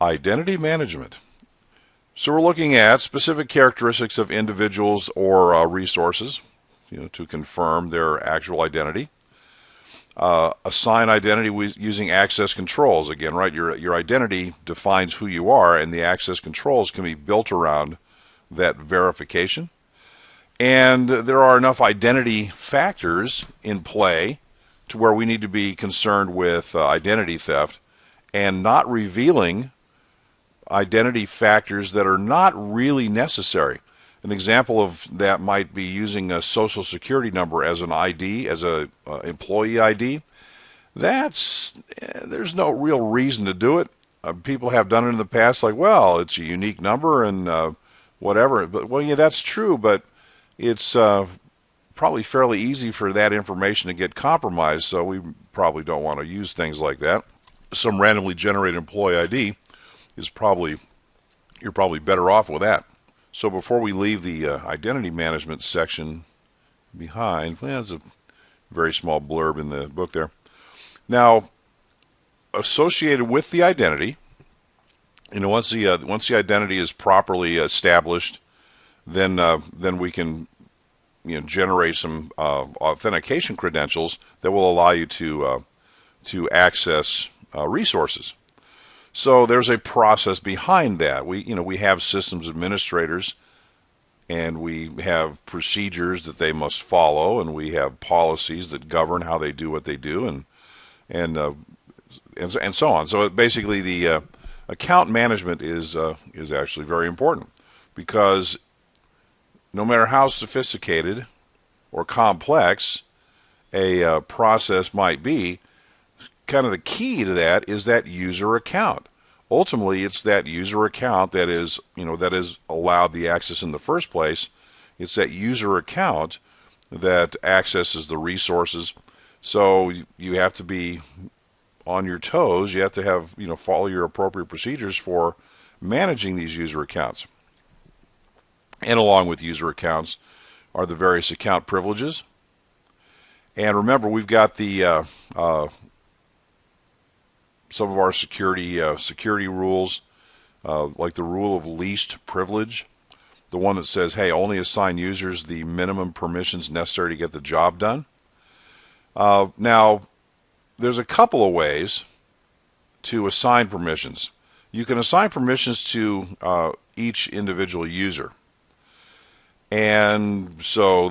Identity management. So we're looking at specific characteristics of individuals or resources, to confirm their actual identity. Assign identity using access controls. Again, right, your identity defines who you are, and the access controls can be built around that verification. And there are enough identity factors in play to where we need to be concerned with identity theft and not revealing identity factors that are not really necessary. An example of that might be using a social security number as an ID, as a employee ID. There's no real reason to do it. People have done it in the past, like, well, it's a unique number and whatever. But well, yeah, that's true, but it's probably fairly easy for that information to get compromised, so we probably don't want to use things like that. Some randomly generated employee ID you're probably better off with that. So before we leave the identity management section behind, there's a very small blurb in the book there. Now, associated with the identity, once the identity is properly established, then we can generate some authentication credentials that will allow you to access resources. So there's a process behind that. We have systems administrators, and we have procedures that they must follow, and we have policies that govern how they do what they do, and so on. So basically, the account management is actually very important, because no matter how sophisticated or complex a process might be, kind of the key to that is that user account. Ultimately, it's that user account that is allowed the access in the first place. It's that user account that accesses the resources. So you have to be on your toes. You have to have follow your appropriate procedures for managing these user accounts. And along with user accounts are the various account privileges. And remember, we've got the some of our security rules, like the rule of least privilege, the one that says, hey, only assign users the minimum permissions necessary to get the job done. Now, there's a couple of ways to assign permissions. You can assign permissions to each individual user. And so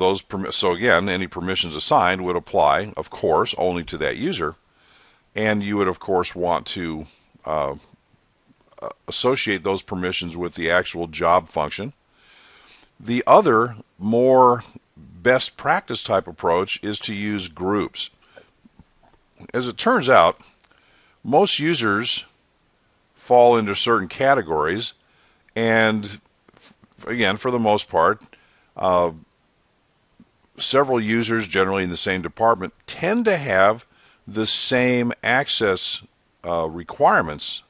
again, any permissions assigned would apply, of course, only to that user. And you would, of course, want to associate those permissions with the actual job function. The other, more best practice type approach is to use groups. As it turns out, most users fall into certain categories, and again, for the most part, several users, generally in the same department, tend to have the same access requirements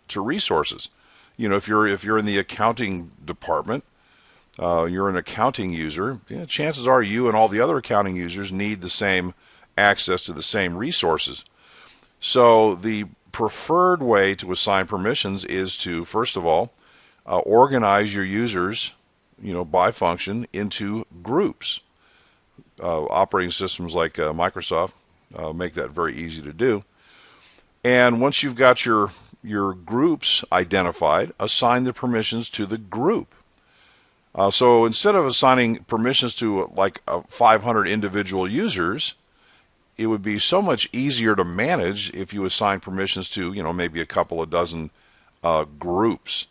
to resources. If you're in the accounting department, you're an accounting user, chances are you and all the other accounting users need the same access to the same resources. So the preferred way to assign permissions is to, first of all, organize your users, by function into groups. Operating systems like Microsoft make that very easy to do. And once you've got your groups identified, assign the permissions to the group. So instead of assigning permissions to like 500 individual users, it would be so much easier to manage if you assign permissions to, maybe a couple of dozen groups.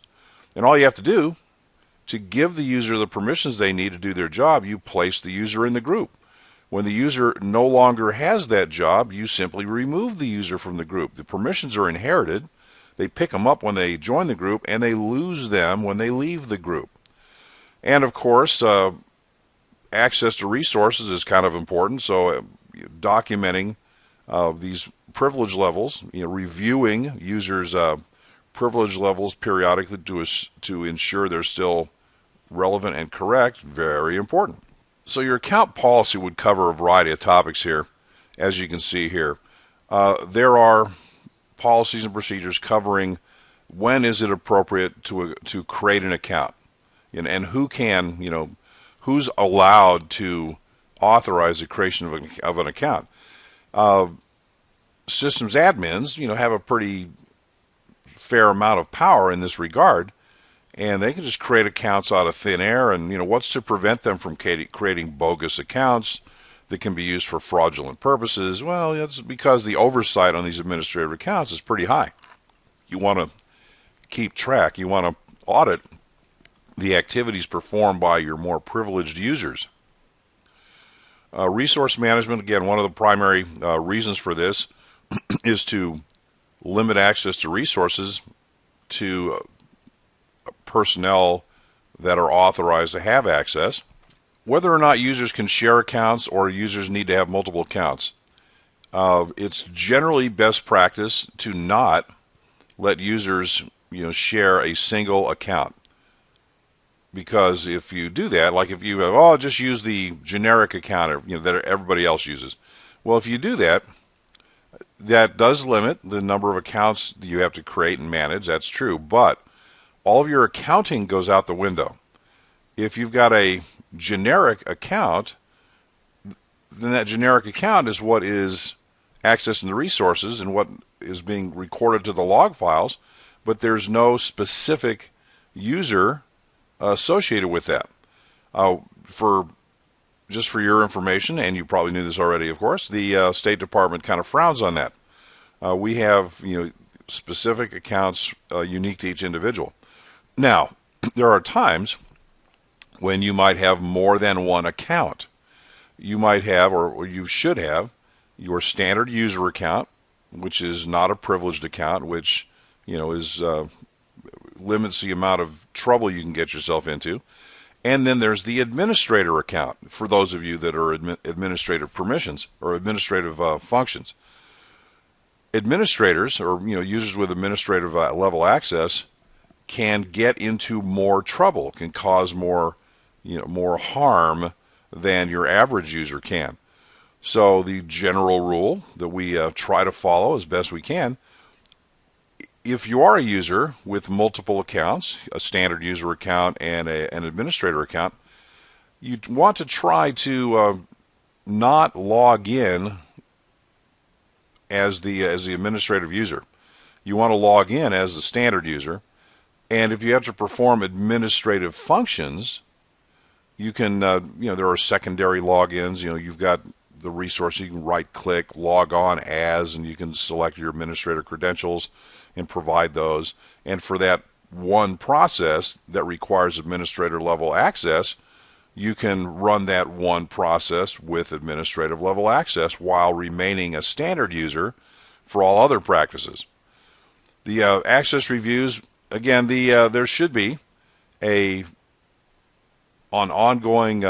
And all you have to do to give the user the permissions they need to do their job, you place the user in the group. When the user no longer has that job, you simply remove the user from the group. The permissions are inherited. They pick them up when they join the group, and they lose them when they leave the group. And of course, access to resources is kind of important. So documenting these privilege levels, reviewing users' privilege levels periodically to ensure they're still relevant and correct, very important. So your account policy would cover a variety of topics here, as you can see here. There are policies and procedures covering when is it appropriate to create an account, and who can, who's allowed to authorize the creation of an account. Systems admins, have a pretty fair amount of power in this regard, and they can just create accounts out of thin air. And what's to prevent them from creating bogus accounts that can be used for fraudulent purposes? Well, it's because the oversight on these administrative accounts is pretty high. You want to keep track. You want to audit the activities performed by your more privileged users. Resource management, again, one of the primary reasons for this is to limit access to resources to personnel that are authorized to have access. Whether or not users can share accounts or users need to have multiple accounts, it's generally best practice to not let users share a single account. Because if you do that, like if you have, just use the generic account that everybody else uses. Well, if you do that, that does limit the number of accounts that you have to create and manage. That's true. But all of your accounting goes out the window. If you've got a generic account, then that generic account is what is accessing the resources and what is being recorded to the log files, but there's no specific user associated with that. Just for your information, and you probably knew this already, of course, the State Department kind of frowns on that. We have specific accounts unique to each individual. Now, there are times when you might have more than one account. You might have, or you should have, your standard user account, which is not a privileged account, which is limits the amount of trouble you can get yourself into. And then there's the administrator account, for those of you that are administrative permissions or administrative functions. Administrators, or users with administrative level access, can get into more trouble, can cause more harm than your average user can. So the general rule that we try to follow as best we can: if you are a user with multiple accounts, a standard user account and an administrator account, you want to try to not log in as the administrative user. You want to log in as the standard user, and if you have to perform administrative functions, you can there are secondary logins. You've got the resource, you can right-click, log on as, and you can select your administrator credentials and provide those. And for that one process that requires administrator level access, you can run that one process with administrative level access while remaining a standard user for all other practices. The access reviews, again, there should be an ongoing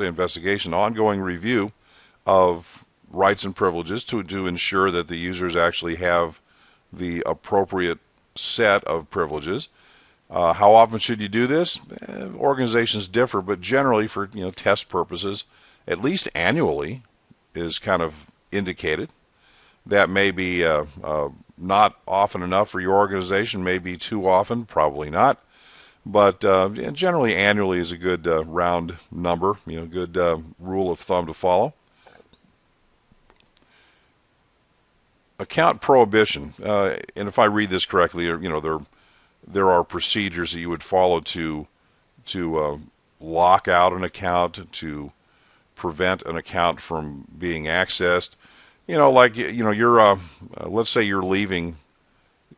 investigation, ongoing review of rights and privileges to ensure that the users actually have the appropriate set of privileges. How often should you do this? Organizations differ, but generally for test purposes, at least annually is kind of indicated. That may be not often enough for your organization, maybe too often, probably not. But generally annually is a good round number, good rule of thumb to follow. Account prohibition, and if I read this correctly, there are procedures that you would follow to lock out an account, to prevent an account from being accessed. You're let's say you're leaving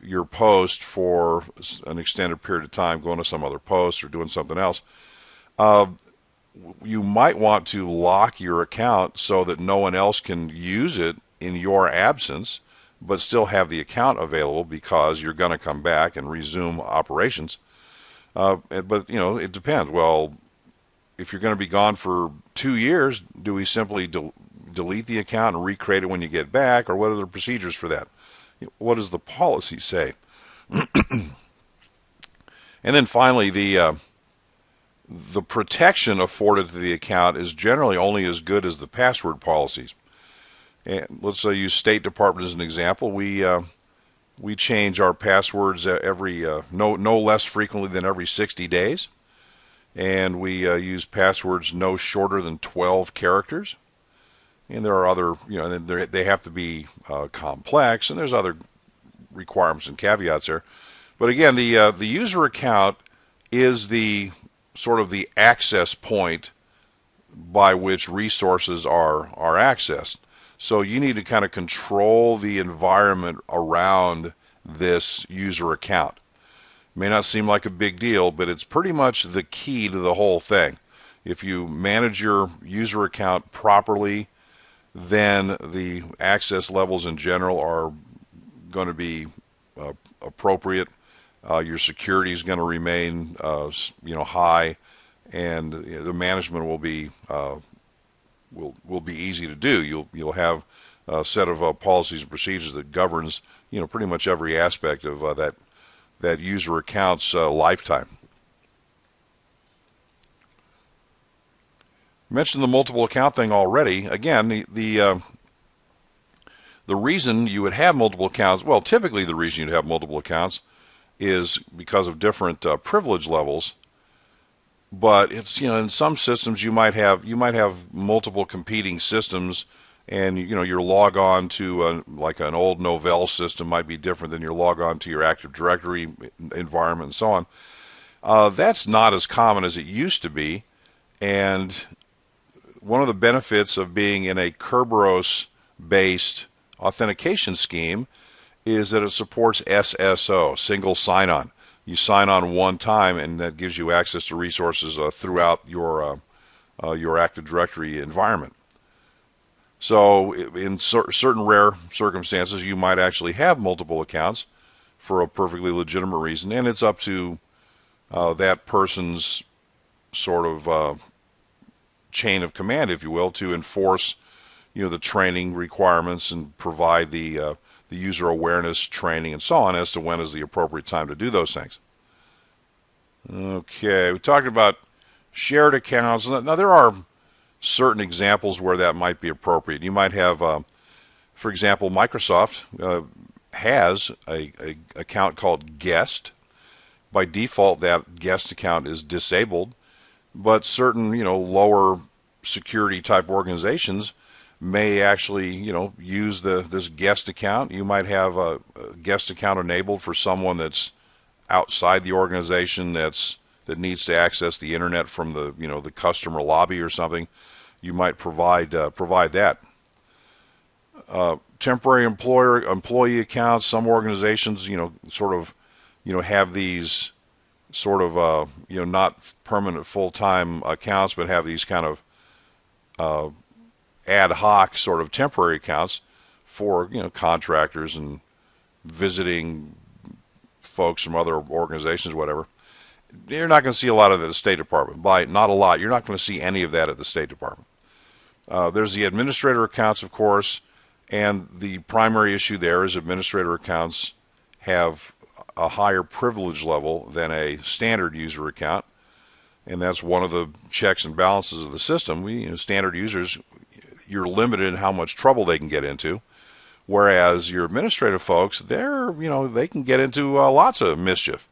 your post for an extended period of time, going to some other post or doing something else. You might want to lock your account so that no one else can use it in your absence, but still have the account available because you're going to come back and resume operations. But it depends. Well, if you're going to be gone for 2 years, do we simply delete the account and recreate it when you get back, or what are the procedures for that? What does the policy say? And then finally, the protection afforded to the account is generally only as good as the password policies. And let's say use State Department as an example. We We change our passwords every no less frequently than every 60 days, and we use passwords no shorter than 12 characters. And there are other, they have to be complex, and there's other requirements and caveats there. But again, the user account is the sort of the access point by which resources are accessed. So you need to kind of control the environment around this user account. It may not seem like a big deal, but it's pretty much the key to the whole thing. If you manage your user account properly, then the access levels in general are going to be appropriate. Your security is going to remain high, and the management will be easy to do. You'll have a set of policies and procedures that governs pretty much every aspect of that user account's lifetime. I mentioned the multiple account thing already. Again, the reason you would have multiple accounts, well, typically the reason you'd have multiple accounts is because of different privilege levels. But it's in some systems you might have multiple competing systems, and your log on to like an old Novell system might be different than your log on to your Active Directory environment and so on. That's not as common as it used to be, and one of the benefits of being in a Kerberos-based authentication scheme is that it supports SSO, single sign-on. You sign on one time, and that gives you access to resources throughout your Active Directory environment. So in certain rare circumstances, you might actually have multiple accounts for a perfectly legitimate reason, and it's up to that person's sort of chain of command, if you will, to enforce the training requirements and provide the user awareness training and so on as to when is the appropriate time to do those things. Okay, we talked about shared accounts. Now there are certain examples where that might be appropriate. You might have, for example, Microsoft has a account called Guest. By default, that Guest account is disabled, but certain lower security type organizations may actually use this Guest account. You might have a Guest account enabled for someone that's outside the organization that needs to access the internet from the customer lobby or something. You might provide that. Temporary employee accounts. Some organizations have these sort of not permanent full-time accounts, but have these kind of ad hoc sort of temporary accounts for contractors and visiting folks from other organizations, whatever. You're not going to see a lot of that at the State Department. Not a lot. You're not going to see any of that at the State Department. There's the administrator accounts, of course, and the primary issue there is administrator accounts have a higher privilege level than a standard user account, and that's one of the checks and balances of the system. Standard users, you're limited in how much trouble they can get into, whereas your administrative folks, they can get into lots of mischief.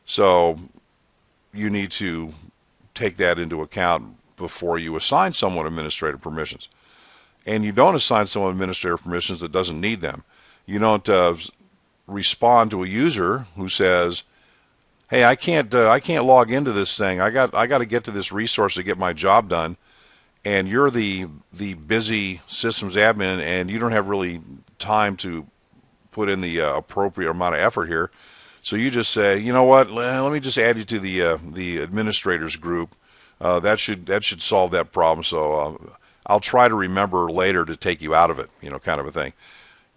So you need to take that into account before you assign someone administrative permissions. And you don't assign someone administrative permissions that doesn't need them. You don't respond to a user who says, "Hey, I can't log into this thing. I got to get to this resource to get my job done." And you're the busy systems admin, and you don't have really time to put in the appropriate amount of effort here. So you just say, you know what? Let me just add you to the administrators group. That should solve that problem. So I'll try to remember later to take you out of it. Kind of a thing.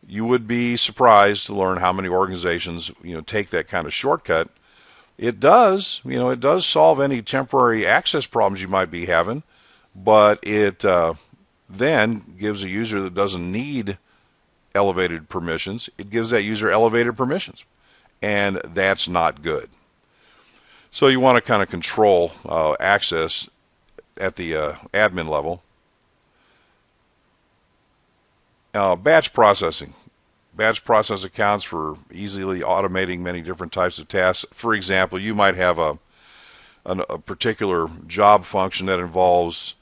You would be surprised to learn how many organizations take that kind of shortcut. It does solve any temporary access problems you might be having, but it then gives a user that doesn't need elevated permissions, it gives that user elevated permissions, and that's not good. So you want to kind of control access at the admin level. Batch processing. batch process accounts for easily automating many different types of tasks. For example, you might have a particular job function that involves,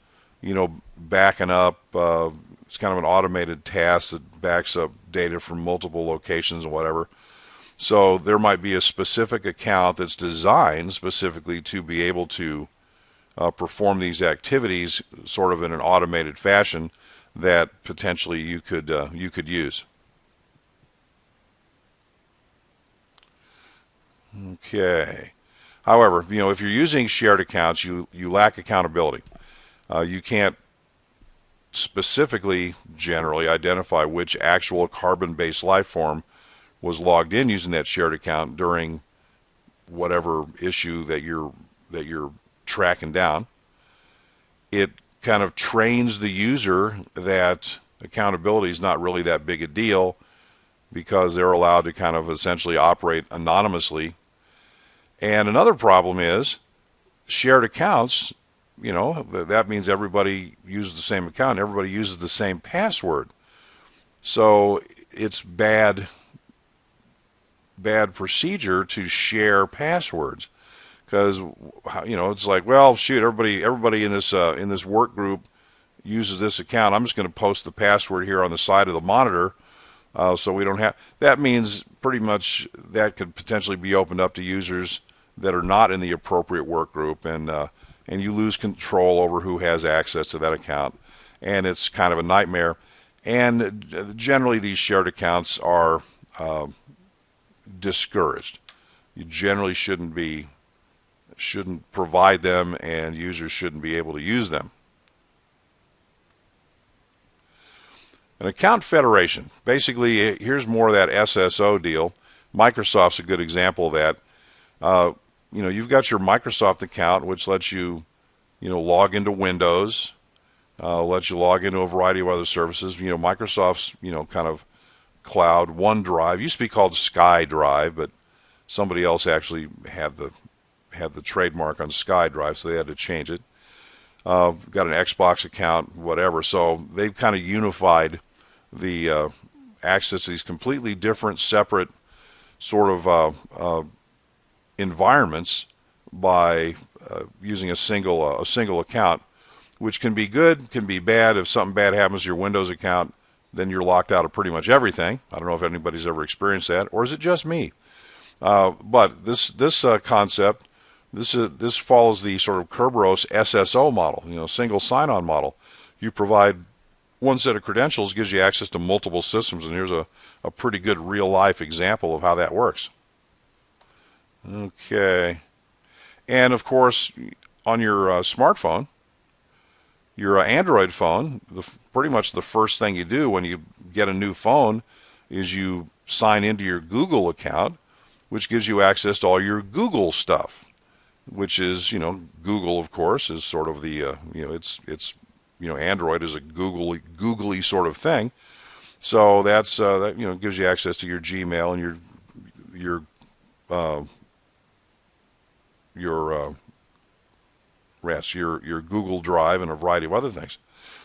backing up. It's kind of an automated task that backs up data from multiple locations and whatever. So there might be a specific account that's designed specifically to be able to perform these activities sort of in an automated fashion that potentially you could use. Okay. However, if you're using shared accounts, you lack accountability. You can't specifically, generally, identify which actual carbon-based life form was logged in using that shared account during whatever issue that you're tracking down. It kind of trains the user that accountability is not really that big a deal because they're allowed to kind of essentially operate anonymously. And another problem is shared accounts, that means everybody uses the same account, everybody uses the same password. So it's bad procedure to share passwords because it's like, well, shoot, everybody in this work group uses this account. I'm just going to post the password here on the side of the monitor. So we don't have. That means pretty much that could potentially be opened up to users that are not in the appropriate work group, and you lose control over who has access to that account, and it's kind of a nightmare. And generally, these shared accounts are discouraged. You generally shouldn't provide them, and users shouldn't be able to use them. An account federation. Basically, here's more of that SSO deal. Microsoft's a good example of that. You've got your Microsoft account, which lets you, log into Windows, lets you log into a variety of other services. Microsoft's, kind of cloud OneDrive used to be called SkyDrive, but somebody else actually had the trademark on SkyDrive, so they had to change it. Got an Xbox account, whatever. So they've kind of unified the access to these completely different, separate sort of environments by using a single account, which can be good, can be bad. If something bad happens to your Windows account, then you're locked out of pretty much everything. I don't know if anybody's ever experienced that, or is it just me? But this concept, this follows the sort of Kerberos SSO model, single sign-on model. You provide one set of credentials, gives you access to multiple systems, and here's a pretty good real-life example of how that works. Okay. And, of course, on your smartphone, your Android phone, pretty much the first thing you do when you get a new phone is you sign into your Google account, which gives you access to all your Google stuff, which is, Google, of course, is sort of the, Android is a googly sort of thing. So that gives you access to your Gmail and your Google Drive and a variety of other things.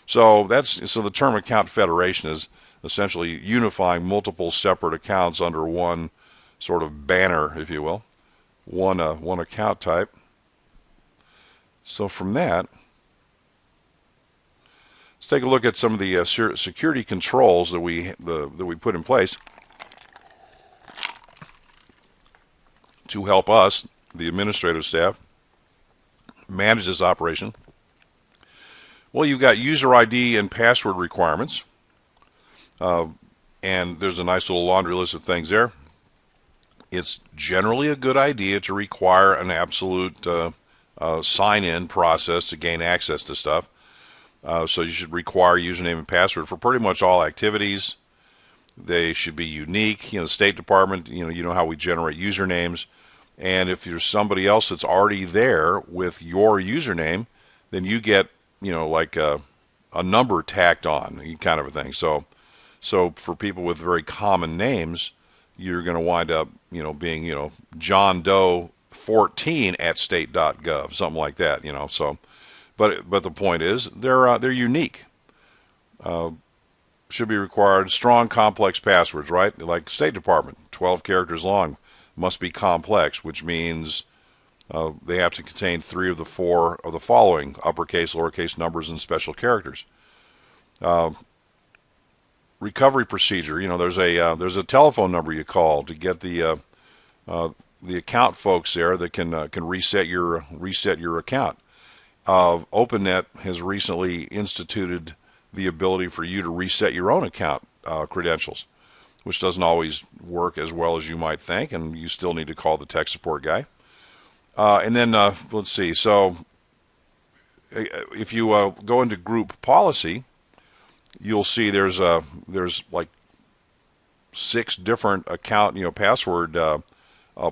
So the term account federation is essentially unifying multiple separate accounts under one sort of banner, if you will, one account type. So from that, let's take a look at some of the security controls that we put in place to help us, the administrative staff, manage this operation. Well, you've got user ID and password requirements, and there's a nice little laundry list of things there. It's generally a good idea to require an absolute sign-in process to gain access to stuff. So you should require username and password for pretty much all activities. They should be unique. The State Department, you know how we generate usernames. And if there's somebody else that's already there with your username, then you get, like a number tacked on, kind of a thing. So for people with very common names, you're going to wind up, being, John Doe 14 at state.gov, something like that, So, but the point is, they're unique. should be required strong, complex passwords, right? Like State Department, 12 characters long, must be complex, which means they have to contain 3 of the 4 of the following: uppercase, lowercase numbers, and special characters. Recovery procedure. There's a telephone number you call to get the account folks there that can reset your account. OpenNet has recently instituted the ability for you to reset your own account credentials, which doesn't always work as well as you might think, and you still need to call the tech support guy. And then let's see. So if you go into group policy, you'll see there's like 6 different account password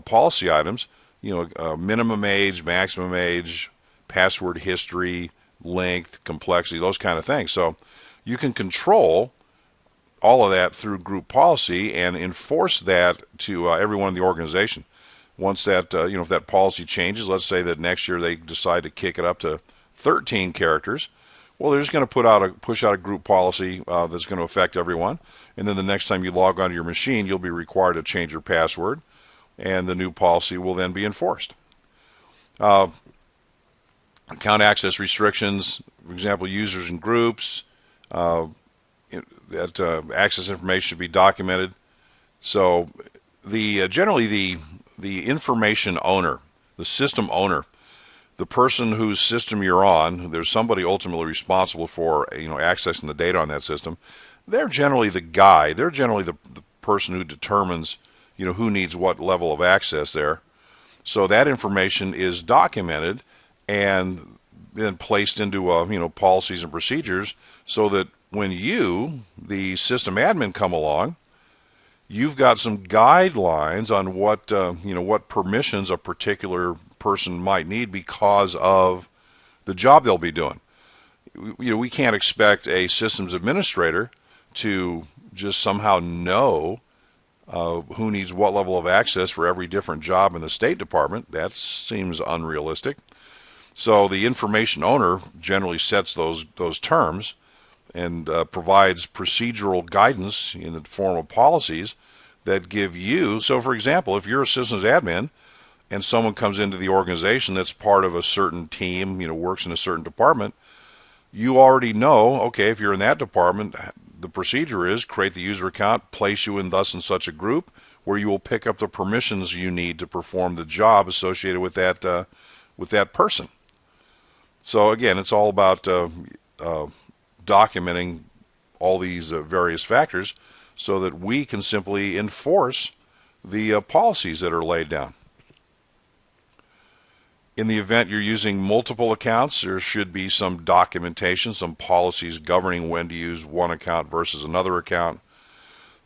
policy items. Minimum age, maximum age, password history, length, complexity, those kind of things. So you can control all of that through group policy and enforce that to everyone in the organization. Once that, if that policy changes, let's say that next year they decide to kick it up to 13 characters, well, they're just going to push out a group policy that's going to affect everyone. And then the next time you log onto your machine, you'll be required to change your password, and the new policy will then be enforced. Account access restrictions, for example, users and groups, that access information should be documented. So generally the information owner, the system owner, the person whose system you're on, there's somebody ultimately responsible for accessing the data on that system. They're generally the guy. They're generally the person who determines who needs what level of access there. So that information is documented and then placed into policies and procedures, so that when you, the system admin, come along, you've got some guidelines on what permissions a particular person might need because of the job they'll be doing. We can't expect a systems administrator to just somehow know who needs what level of access for every different job in the State Department. That seems unrealistic. So the information owner generally sets those terms and provides procedural guidance in the form of policies that give you. So, for example, if you're a systems admin and someone comes into the organization that's part of a certain team, works in a certain department, you already know, okay, if you're in that department, the procedure is create the user account, place you in such a group where you will pick up the permissions you need to perform the job associated with that person. So again, it's all about documenting all these various factors so that we can simply enforce the policies that are laid down. In the event you're using multiple accounts, there should be some documentation, some policies governing when to use one account versus another account.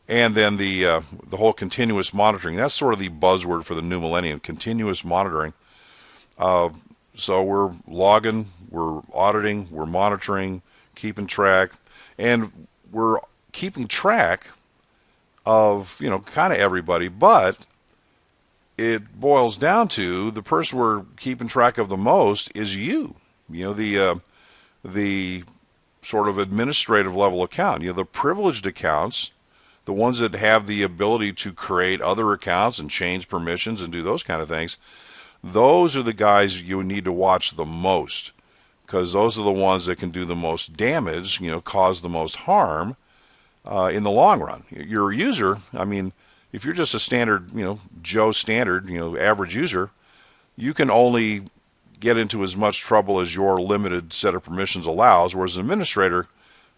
And then the whole continuous monitoring. That's sort of the buzzword for the new millennium, continuous monitoring. So we're logging, we're auditing, we're monitoring, keeping track, and we're keeping track of, kind of everybody, but it boils down to the person we're keeping track of the most is you. The sort of administrative level account. The privileged accounts, the ones that have the ability to create other accounts and change permissions and do those kind of things, those are the guys you need to watch the most, because those are the ones that can do the most damage, cause the most harm in the long run. Your user, if you're just a standard, Joe standard, average user, you can only get into as much trouble as your limited set of permissions allows, whereas an administrator,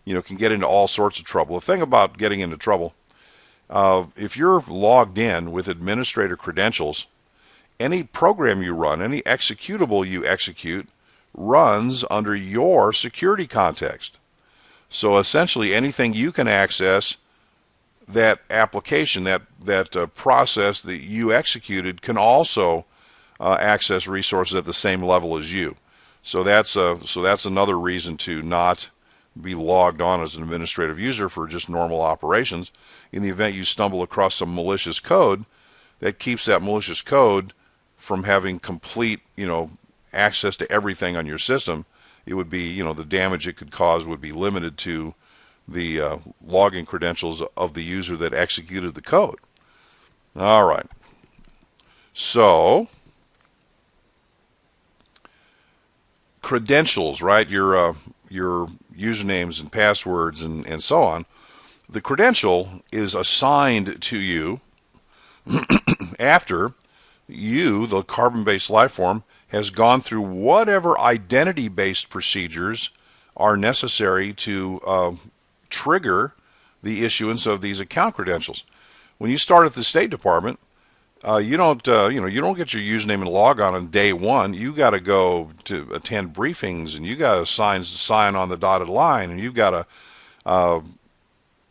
can get into all sorts of trouble. The thing about getting into trouble, if you're logged in with administrator credentials, any program you run, any executable you execute, runs under your security context. So essentially anything you can access, that application, that process that you executed can also access resources at the same level as you. So that's another reason to not be logged on as an administrative user for just normal operations. In the event you stumble across some malicious code, that keeps that malicious code from having complete, access to everything on your system. It would be, the damage it could cause would be limited to the login credentials of the user that executed the code. All right. So, credentials, right? Your usernames and passwords and so on. The credential is assigned to you after you, the carbon-based life form, has gone through whatever identity-based procedures are necessary to trigger the issuance of these account credentials. When you start at the State Department, you don't get your username and log on day one. You got to go to attend briefings, and you got to sign on the dotted line, and you've got to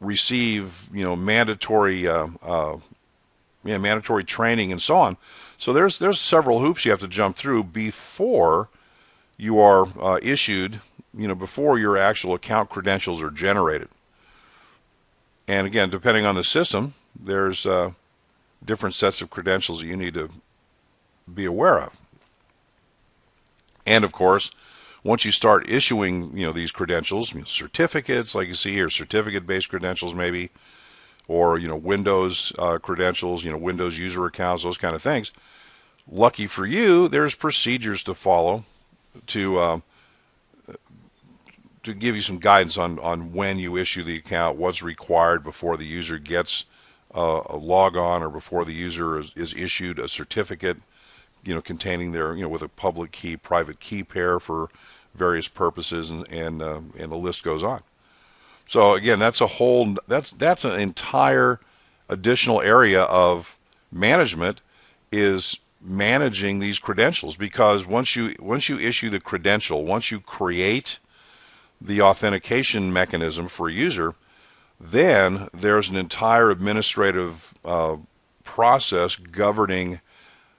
receive mandatory mandatory training and so on. So there's several hoops you have to jump through before you are issued, before your actual account credentials are generated. And again, depending on the system, there's different sets of credentials that you need to be aware of. And of course, once you start issuing, these credentials, certificates like you see here, certificate-based credentials maybe, or Windows credentials, Windows user accounts, those kind of things. Lucky for you, there's procedures to follow to give you some guidance on when you issue the account, what's required before the user gets a log on, or before the user is issued a certificate, containing their, with a public key, private key pair for various purposes, and the list goes on. So again, that's an entire additional area of management, is managing these credentials, because once you issue the credential, once you create the authentication mechanism for a user, then there's an entire administrative process governing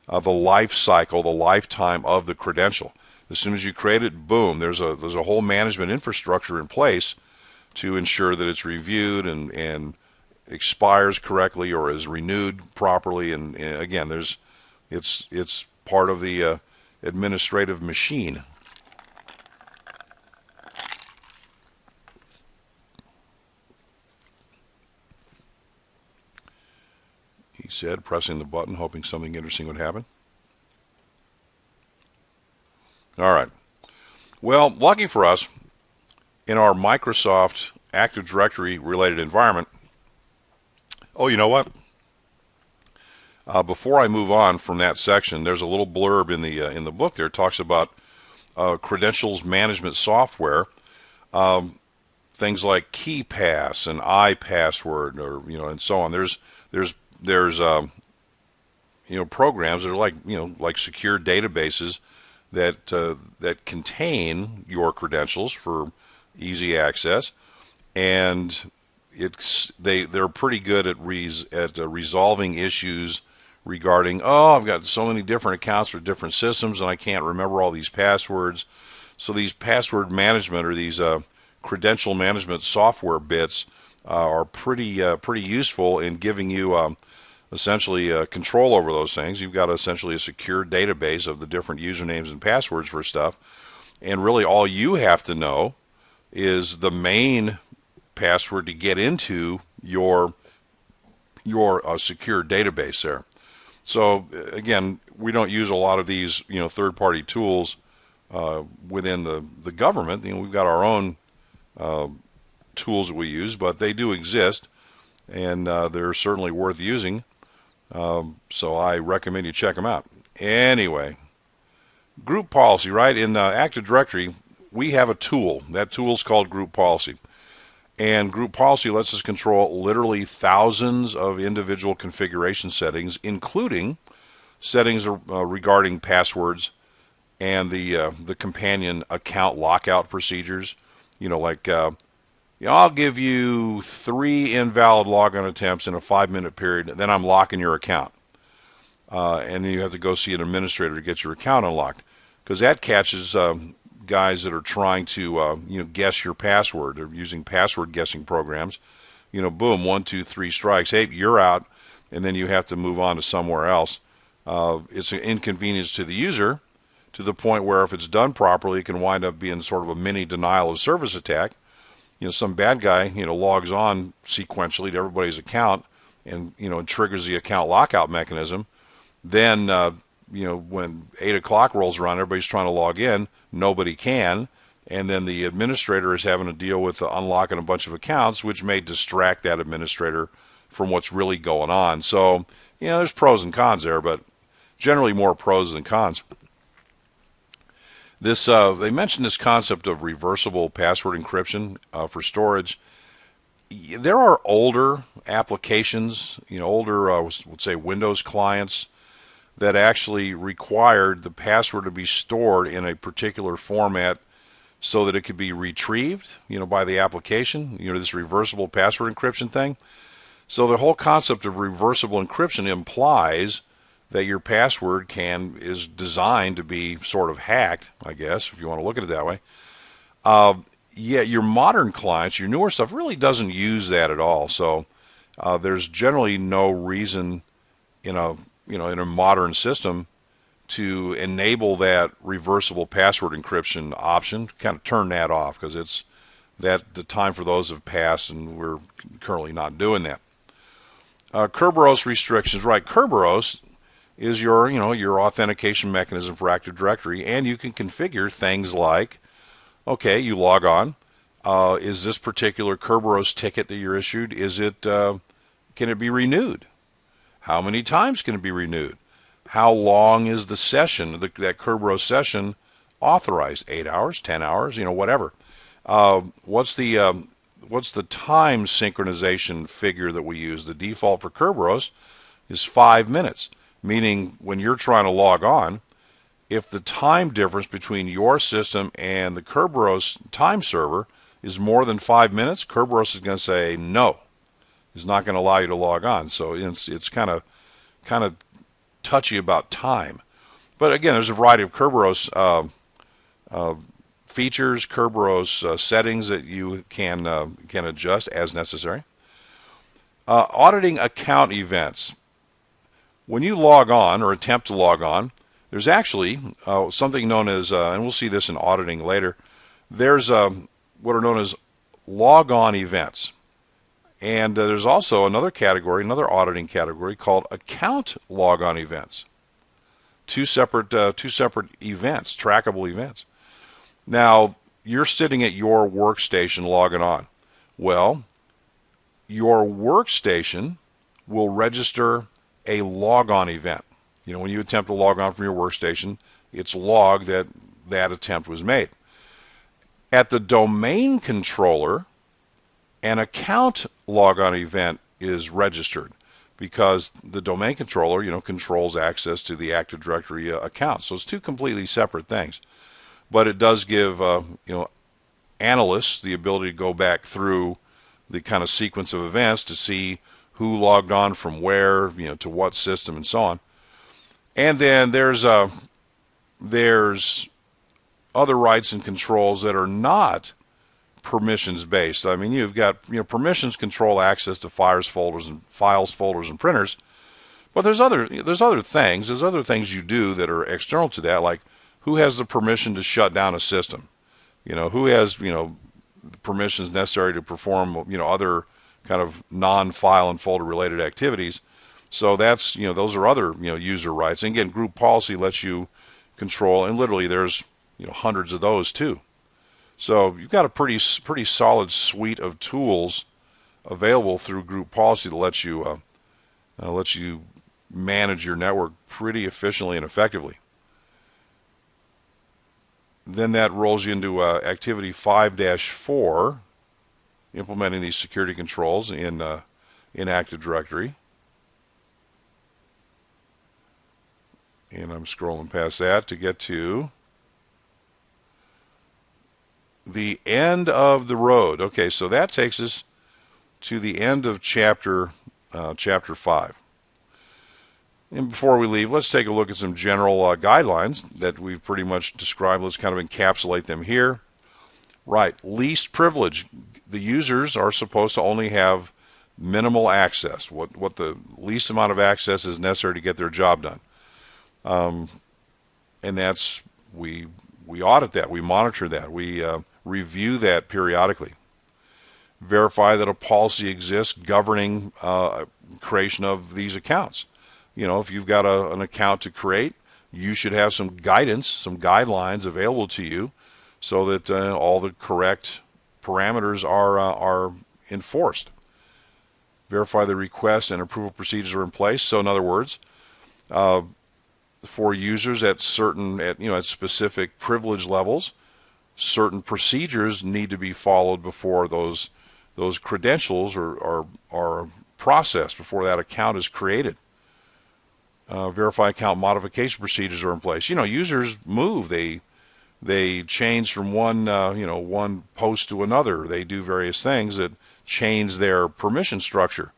the life cycle, the lifetime of the credential. As soon as you create it, boom, there's a whole management infrastructure in place to ensure that it's reviewed and expires correctly or is renewed properly. And again, it's part of the administrative machine. He said, pressing the button, hoping something interesting would happen. All right. Well, lucky for us, in our Microsoft Active Directory related environment, oh, you know what? Before I move on from that section, there's a little blurb in the book there. It talks about credentials management software, things like KeyPass and iPassword, or and so on. There's programs that are like secure databases that contain your credentials for easy access, and they're pretty good at resolving issues regarding, I've got so many different accounts for different systems and I can't remember all these passwords. So these password management, or these credential management software bits, are pretty useful in giving you essentially control over those things. You've got essentially a secure database of the different usernames and passwords for stuff, and really all you have to know is the main password to get into your secure database there. So again, we don't use a lot of these third-party tools within the government. We've got our own tools that we use, but they do exist, and they're certainly worth using. So I recommend you check them out. Anyway, group policy, right? In Active Directory, we have a tool. That tool is called group policy. And group policy lets us control literally thousands of individual configuration settings, including settings regarding passwords and the companion account lockout procedures. I'll give you 3 invalid logon attempts in a 5-minute period, and then I'm locking your account. And then you have to go see an administrator to get your account unlocked, because that catches guys that are trying to guess your password, or using password guessing programs. Boom, 1, 2, 3 strikes. Hey, you're out, and then you have to move on to somewhere else. It's an inconvenience to the user, to the point where if it's done properly, it can wind up being sort of a mini denial of service attack, some bad guy, logs on sequentially to everybody's account and, and triggers the account lockout mechanism, then, when 8 o'clock rolls around, everybody's trying to log in, nobody can, and then the administrator is having to deal with unlocking a bunch of accounts, which may distract that administrator from what's really going on. So, there's pros and cons there, but generally more pros than cons. They mentioned this concept of reversible password encryption for storage. There are older applications, older, let's say Windows clients that actually required the password to be stored in a particular format so that it could be retrieved, by the application, this reversible password encryption thing. So the whole concept of reversible encryption implies that your password is designed to be sort of hacked, I guess, if you want to look at it that way. Yet your modern clients, your newer stuff, really doesn't use that at all. So there's generally no reason in a modern system to enable that reversible password encryption option. Kind of turn that off, because the time for those have passed, and we're currently not doing that. Kerberos restrictions, right? Kerberos is your authentication mechanism for Active Directory, and you can configure things like, okay, you log on. Is this particular Kerberos ticket that you're issued, can it be renewed? How many times can it be renewed? How long is the session, that Kerberos session, authorized? 8 hours, 10 hours, whatever. What's the time synchronization figure that we use? The default for Kerberos is 5 minutes, meaning when you're trying to log on, if the time difference between your system and the Kerberos time server is more than 5 minutes, Kerberos is going to say no. It's not going to allow you to log on. So it's kind of touchy about time. But again, there's a variety of Kerberos features, Kerberos settings that you can adjust as necessary. Auditing account events. When you log on or attempt to log on, there's actually something known as, and we'll see this in auditing later, there's what are known as log-on events. And there's also another auditing category called account log-on events. Two separate events, trackable events. Now, you're sitting at your workstation logging on. Well, your workstation will register a log-on event. When you attempt to log on from your workstation, it's logged that that attempt was made. At the domain controller, an account logon event is registered because the domain controller, controls access to the Active Directory account. So it's two completely separate things. But it does give, analysts the ability to go back through the kind of sequence of events to see who logged on from where, to what system and so on. And then there's other rights and controls that are not permissions based. I mean, you've got permissions control access to files, folders, and printers. But there's other things. There's other things you do that are external to that, like who has the permission to shut down a system. Who has permissions necessary to perform other kind of non-file and folder related activities. So that's those are other user rights. And again, group policy lets you control, and literally there's hundreds of those too. So you've got a pretty solid suite of tools available through group policy that lets you manage your network pretty efficiently and effectively. Then that rolls you into activity 5-4, implementing these security controls in Active Directory. And I'm scrolling past that to get to the end of the road. Okay, so that takes us to the end of chapter 5. And before we leave, let's take a look at some general guidelines that we've pretty much described. Let's kind of encapsulate them here. Right, least privilege. The users are supposed to only have minimal access, what the least amount of access is necessary to get their job done. And that's, we audit that, we monitor that, we review that periodically. verify that a policy exists governing creation of these accounts. If you've got an account to create, you should have some guidance, some guidelines available to you so that all the correct parameters are enforced. Verify the request and approval procedures are in place. So in other words, for users at specific privilege levels, certain procedures need to be followed before those credentials are processed, before that account is created. Verify account modification procedures are in place. Users move. They change from one post to another. They do various things that change their permission structure.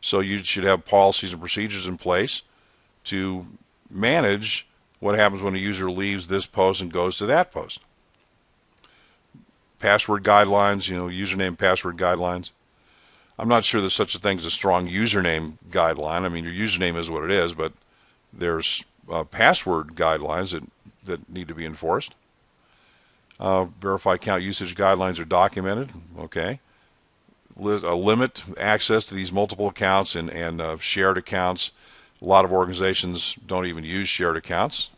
So you should have policies and procedures in place to manage what happens when a user leaves this post and goes to that post. Password guidelines, username password guidelines. I'm not sure there's such a thing as a strong username guideline. I mean, your username is what it is, but there's password guidelines that need to be enforced. Verify account usage guidelines are documented. Okay. Limit access to these multiple accounts and shared accounts. A lot of organizations don't even use shared accounts.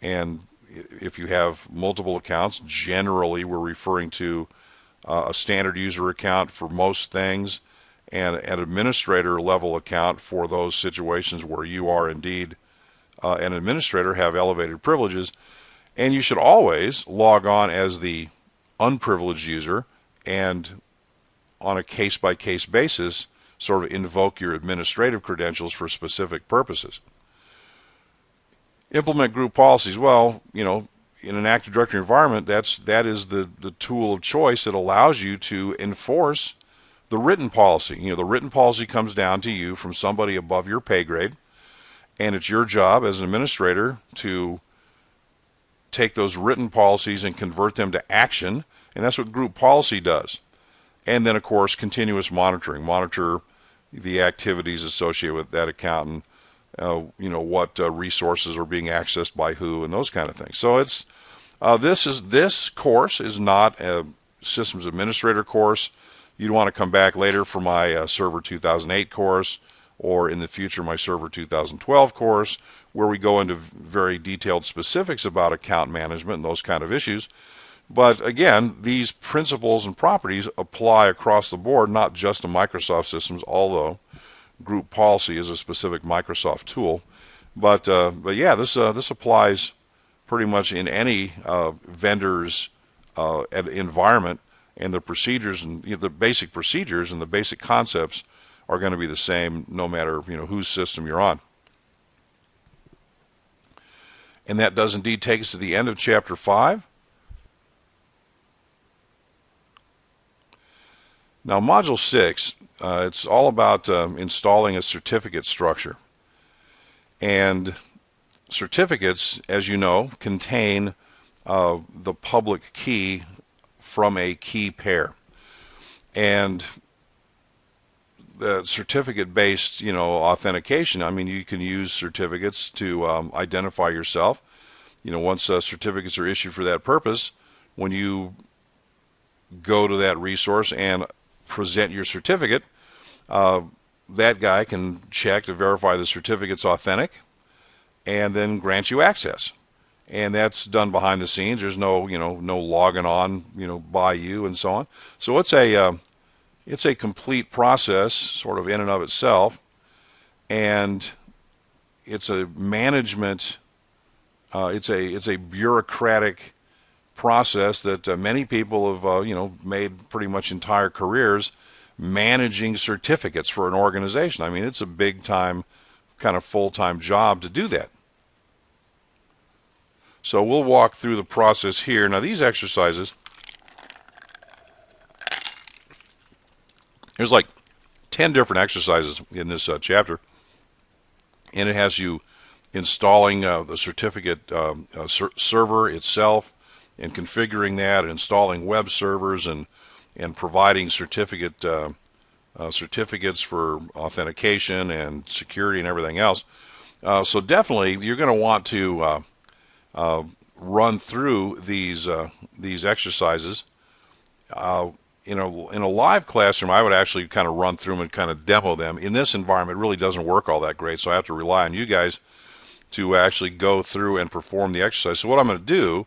And if you have multiple accounts, generally we're referring to a standard user account for most things and an administrator level account for those situations where you are indeed an administrator, have elevated privileges. And you should always log on as the unprivileged user and on a case-by-case basis sort of invoke your administrative credentials for specific purposes. Implement group policies. Well, in an Active Directory environment, that is the tool of choice that allows you to enforce the written policy. The written policy comes down to you from somebody above your pay grade, and it's your job as an administrator to take those written policies and convert them to action, and that's what group policy does. And then, of course, continuous monitoring. Monitor the activities associated with that account and what resources are being accessed by who and those kind of things. So it's this course is not a systems administrator course. You'd want to come back later for my Server 2008 course, or in the future my Server 2012 course, where we go into very detailed specifics about account management and those kind of issues. But again, these principles and properties apply across the board, not just to Microsoft systems, although group policy is a specific Microsoft tool. But yeah, this applies pretty much in any vendor's environment, and the procedures and the basic procedures and the basic concepts are going to be the same no matter whose system you're on. And that does indeed take us to the end of Chapter 5. Now, Module 6, it's all about installing a certificate structure. And certificates, as you know, contain the public key from a key pair. And the certificate-based, authentication, I mean, you can use certificates to identify yourself. Once certificates are issued for that purpose, when you go to that resource and present your certificate, that guy can check to verify the certificate's authentic and then grant you access. And that's done behind the scenes. There's no logging on, by you and so on. So it's a complete process, sort of in and of itself, and it's a management. It's a bureaucratic process that many people have made pretty much entire careers managing certificates for an organization. I mean, it's a big time, kind of full-time job to do that. So we'll walk through the process here. Now, these exercises, there's like 10 different exercises in this chapter, and it has you installing the certificate server itself and configuring that, and installing web servers and providing certificates for authentication and security and everything else. So definitely you're going to want to run through these exercises in a live classroom, I would actually kind of run through them and kind of demo them. In this environment, it really doesn't work all that great, so I have to rely on you guys to actually go through and perform the exercise. So what I'm going to do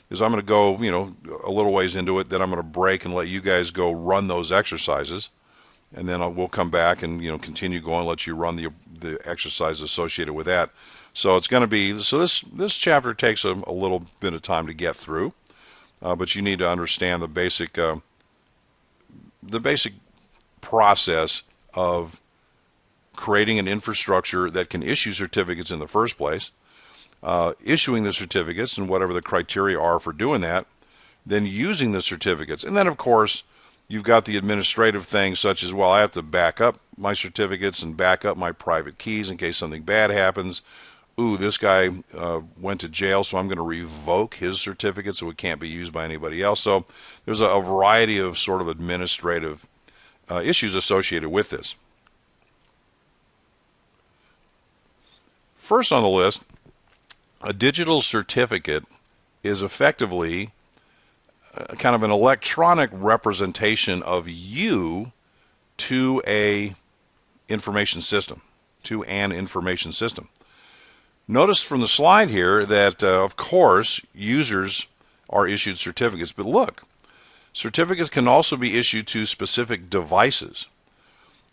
is I'm going to go, a little ways into it, then I'm going to break and let you guys go run those exercises, and then we'll come back and continue going, let you run the exercises associated with that. So it's going to be, this chapter takes a little bit of time to get through, but you need to understand the basic process of creating an infrastructure that can issue certificates in the first place, issuing the certificates and whatever the criteria are for doing that, then using the certificates. And then, of course, you've got the administrative things such as, well, I have to back up my certificates and back up my private keys in case something bad happens. Ooh, this guy went to jail, so I'm going to revoke his certificate so it can't be used by anybody else. So there's a variety of sort of administrative issues associated with this. First on the list, a digital certificate is effectively kind of an electronic representation of you to an information system. Notice from the slide here that, of course, users are issued certificates. But look, certificates can also be issued to specific devices.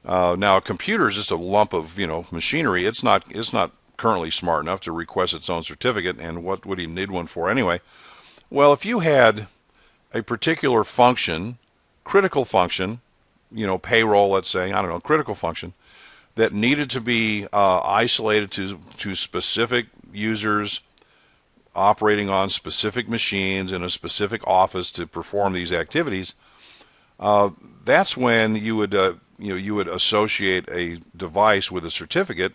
Now, a computer is just a lump of machinery. It's not currently smart enough to request its own certificate, and what would he need one for anyway? Well, if you had a particular function, critical function, payroll, let's say, I don't know, critical function, that needed to be isolated to specific users operating on specific machines in a specific office to perform these activities, that's when you would associate a device with a certificate,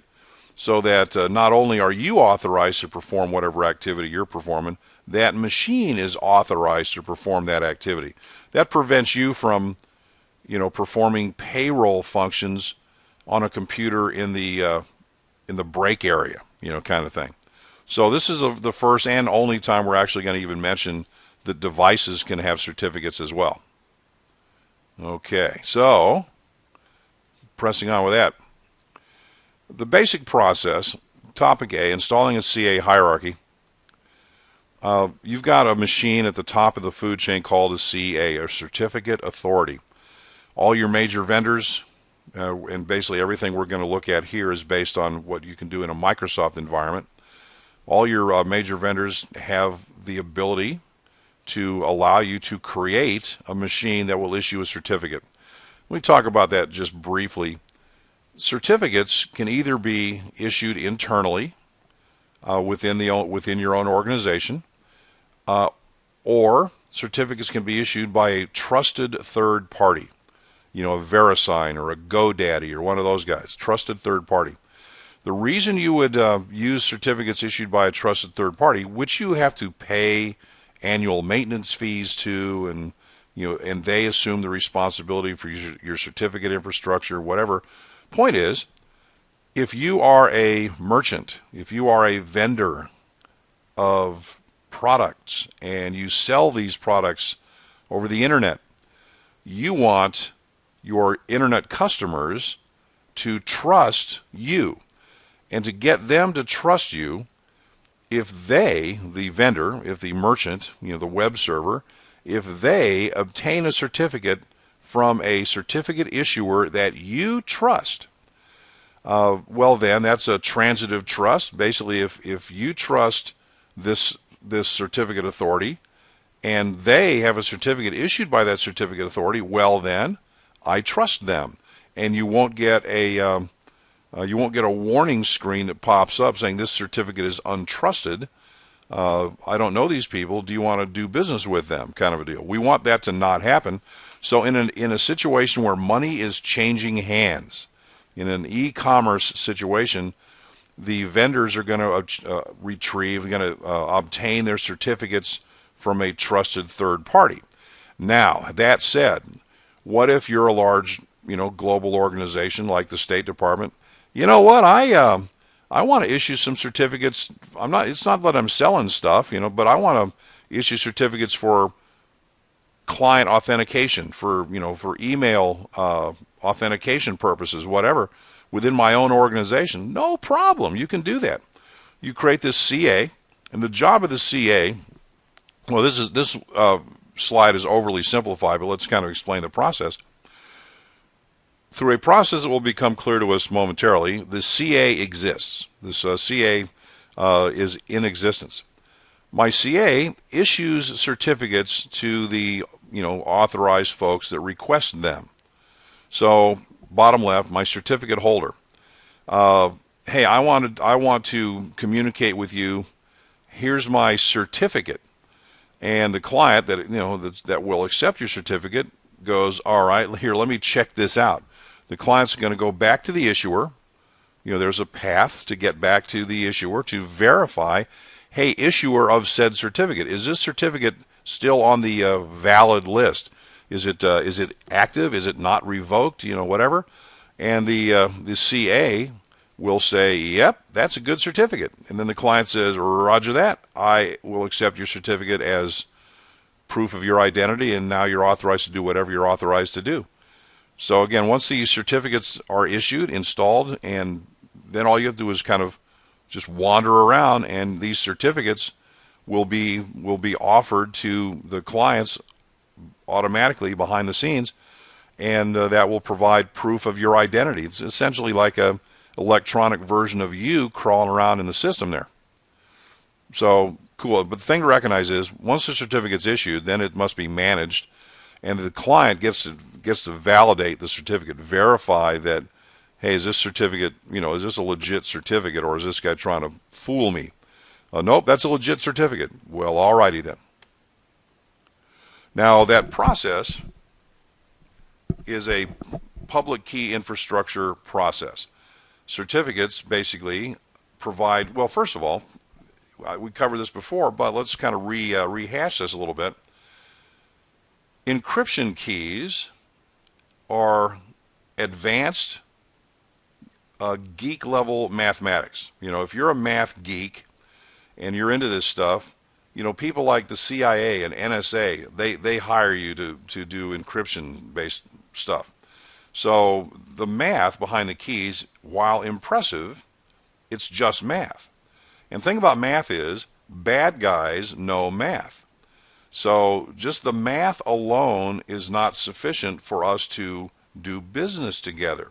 so that not only are you authorized to perform whatever activity you're performing, that machine is authorized to perform that activity. That prevents you from, performing payroll functions on a computer in the break area, kind of thing. So this is the first and only time we're actually going to even mention that devices can have certificates as well. Okay, so pressing on with that. The basic process, topic A, installing a CA hierarchy. You've got a machine at the top of the food chain called a CA, a Certificate Authority. All your major vendors, and basically everything we're going to look at here is based on what you can do in a Microsoft environment. All your major vendors have the ability to allow you to create a machine that will issue a certificate. Let me talk about that just briefly. Certificates can either be issued internally within your own organization, or certificates can be issued by a trusted third party, a VeriSign or a GoDaddy or one of those guys, trusted third party. The reason you would use certificates issued by a trusted third party, which you have to pay annual maintenance fees to, and they assume the responsibility for your certificate infrastructure, whatever. Point is, if you are a merchant, if you are a vendor of products and you sell these products over the internet, you want your internet customers to trust you. And to get them to trust you, if they, the vendor, if the merchant, the web server, if they obtain a certificate from a certificate issuer that you trust, well then that's a transitive trust. Basically, if you trust this certificate authority and they have a certificate issued by that certificate authority, well then I trust them, and you won't get a warning screen that pops up saying this certificate is untrusted. I don't know these people. Do you want to do business with them? Kind of a deal. We want that to not happen. So in a situation where money is changing hands, in an e-commerce situation, the vendors are going to obtain their certificates from a trusted third party. Now, that said, what if you're a large, global organization like the State Department? You know what? I want to issue some certificates. It's not that I'm selling stuff, but I want to issue certificates for client authentication for for email authentication purposes, whatever, within my own organization. No problem. You can do that. You create this CA, and the job of the CA. Well, this slide is overly simplified, but let's kind of explain the process. Through a process that will become clear to us momentarily, the CA exists. This CA is in existence. My CA issues certificates to the authorized folks that request them. So bottom left, my certificate holder. Hey, I want to communicate with you. Here's my certificate, and the client that will accept your certificate goes, all right, here, let me check this out. The client's going to go back to the issuer. There's a path to get back to the issuer to verify, hey, issuer of said certificate, is this certificate still on the valid list? Is it active? Is it not revoked? Whatever. And the CA will say, yep, that's a good certificate. And then the client says, roger that. I will accept your certificate as proof of your identity, and now you're authorized to do whatever you're authorized to do. So again, once these certificates are issued, installed, and then all you have to do is kind of just wander around, and these certificates will be offered to the clients automatically behind the scenes, and that will provide proof of your identity. It's essentially like a electronic version of you crawling around in the system there. So cool. But the thing to recognize is once the certificate's issued, then it must be managed, and the client gets to validate the certificate, verify that, hey, is this certificate, is this a legit certificate, or is this guy trying to fool me? Nope, that's a legit certificate. Well, alrighty then. Now that process is a public key infrastructure process. Certificates basically provide, well, first of all, we covered this before, but let's kind of rehash this a little bit. Encryption keys are advanced geek level mathematics. If you're a math geek and you're into this stuff, people like the CIA and NSA, they hire you to do encryption based stuff. So the math behind the keys, while impressive, it's just math. And the thing about math is bad guys know math. So just the math alone is not sufficient for us to do business together.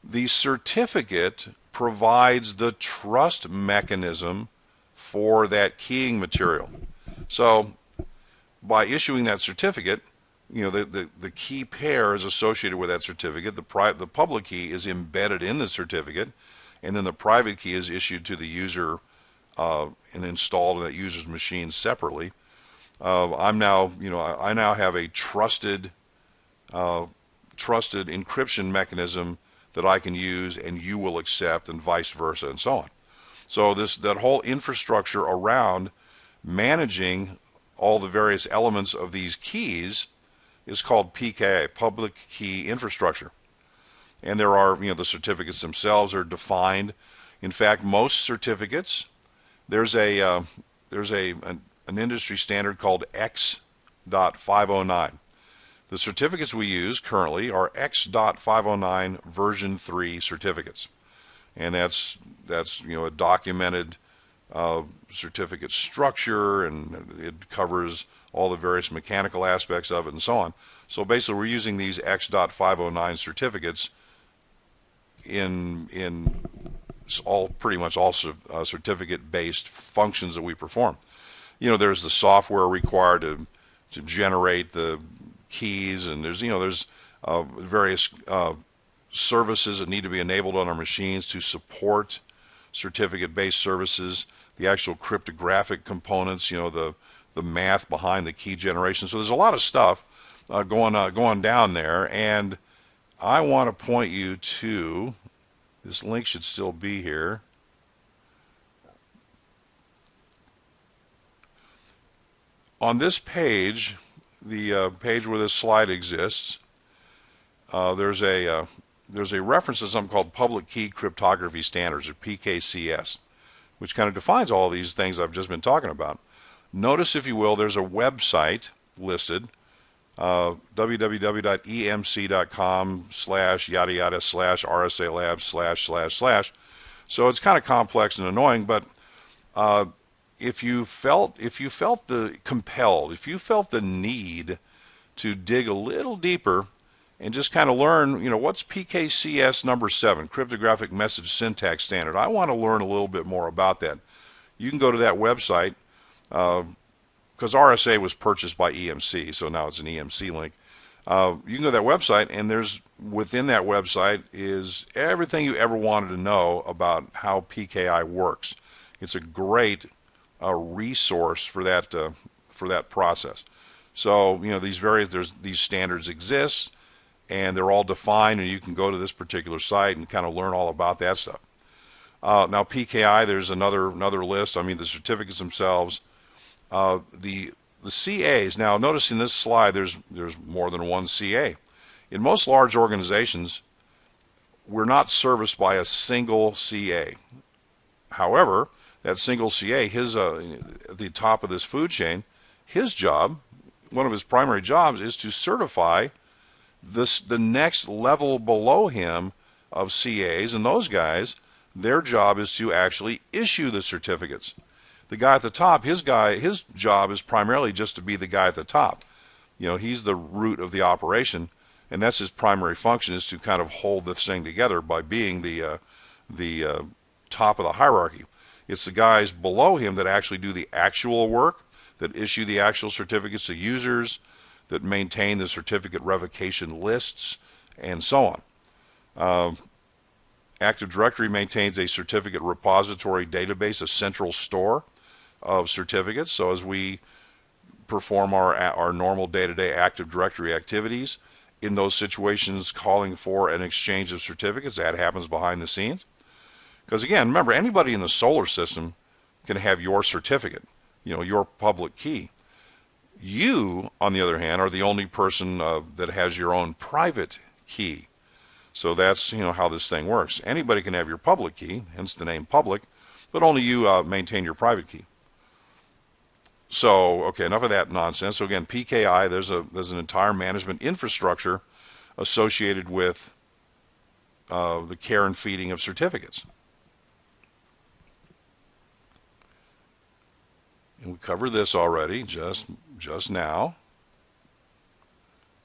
The certificate provides the trust mechanism for that keying material. So by issuing that certificate, the key pair is associated with that certificate. The public key is embedded in the certificate, and then the private key is issued to the user and installed in that user's machine separately. I now have a trusted encryption mechanism that I can use, and you will accept, and vice versa, and so on. So that whole infrastructure around managing all the various elements of these keys is called PKI, Public Key Infrastructure. And there are, the certificates themselves are defined. In fact, most certificates, there's an industry standard called X.509. The certificates we use currently are X.509 version 3 certificates. And that's a documented certificate structure, and it covers all the various mechanical aspects of it and so on. So basically we're using these X.509 certificates in pretty much all certificate-based functions that we perform. There's the software required to generate the keys, and there's various services that need to be enabled on our machines to support certificate-based services, the actual cryptographic components, the math behind the key generation. So there's a lot of stuff going down there, and I want to point you to, this link should still be here. On this page, the page where this slide exists, there's a reference to something called Public Key Cryptography Standards, or PKCS, which kind of defines all these things I've just been talking about. Notice, if you will, there's a website listed www.emc.com/yada yada/RSA labs///. So it's kind of complex and annoying, but if you felt if you felt the need to dig a little deeper and just kind of learn, what's PKCS number 7, cryptographic message syntax standard. I want to learn a little bit more about that. You can go to that website, because RSA was purchased by EMC, so now it's an EMC link. You can go to that website, and within that website is everything you ever wanted to know about how PKI works. It's a great resource for that process. So these standards exist, and they're all defined, and you can go to this particular site and kind of learn all about that stuff. Now PKI, there's another list. I mean, the certificates themselves, the CAs. Now notice in this slide there's more than one CA. In most large organizations, we're not serviced by a single CA. However, that single CA, at the top of this food chain, his job, one of his primary jobs, is to certify the next level below him of CAs, and those guys, their job is to actually issue the certificates. The guy at the top, his job is primarily just to be the guy at the top. He's the root of the operation, and that's his primary function, is to kind of hold this thing together by being the top of the hierarchy. It's the guys below him that actually do the actual work, that issue the actual certificates to users, that maintain the certificate revocation lists, and so on. Active Directory maintains a certificate repository database, a central store of certificates. So as we perform our normal day-to-day Active Directory activities, in those situations calling for an exchange of certificates, that happens behind the scenes. Because again, remember, anybody in the solar system can have your certificate, your public key. You, on the other hand, are the only person that has your own private key. So that's how this thing works. Anybody can have your public key, hence the name public, but only you maintain your private key. So, okay, enough of that nonsense. So again, PKI, there's an entire management infrastructure associated with the care and feeding of certificates. And we covered this already just now.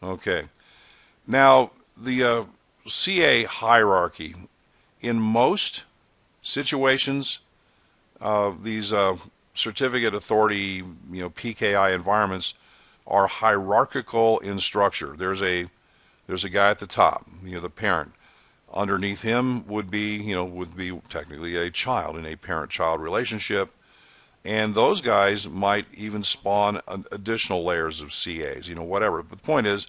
Okay. Now, the CA hierarchy. In most situations, these certificate authority, PKI environments are hierarchical in structure. There's a guy at the top, the parent. Underneath him would be technically a child in a parent-child relationship. And those guys might even spawn additional layers of CAs, whatever. But the point is,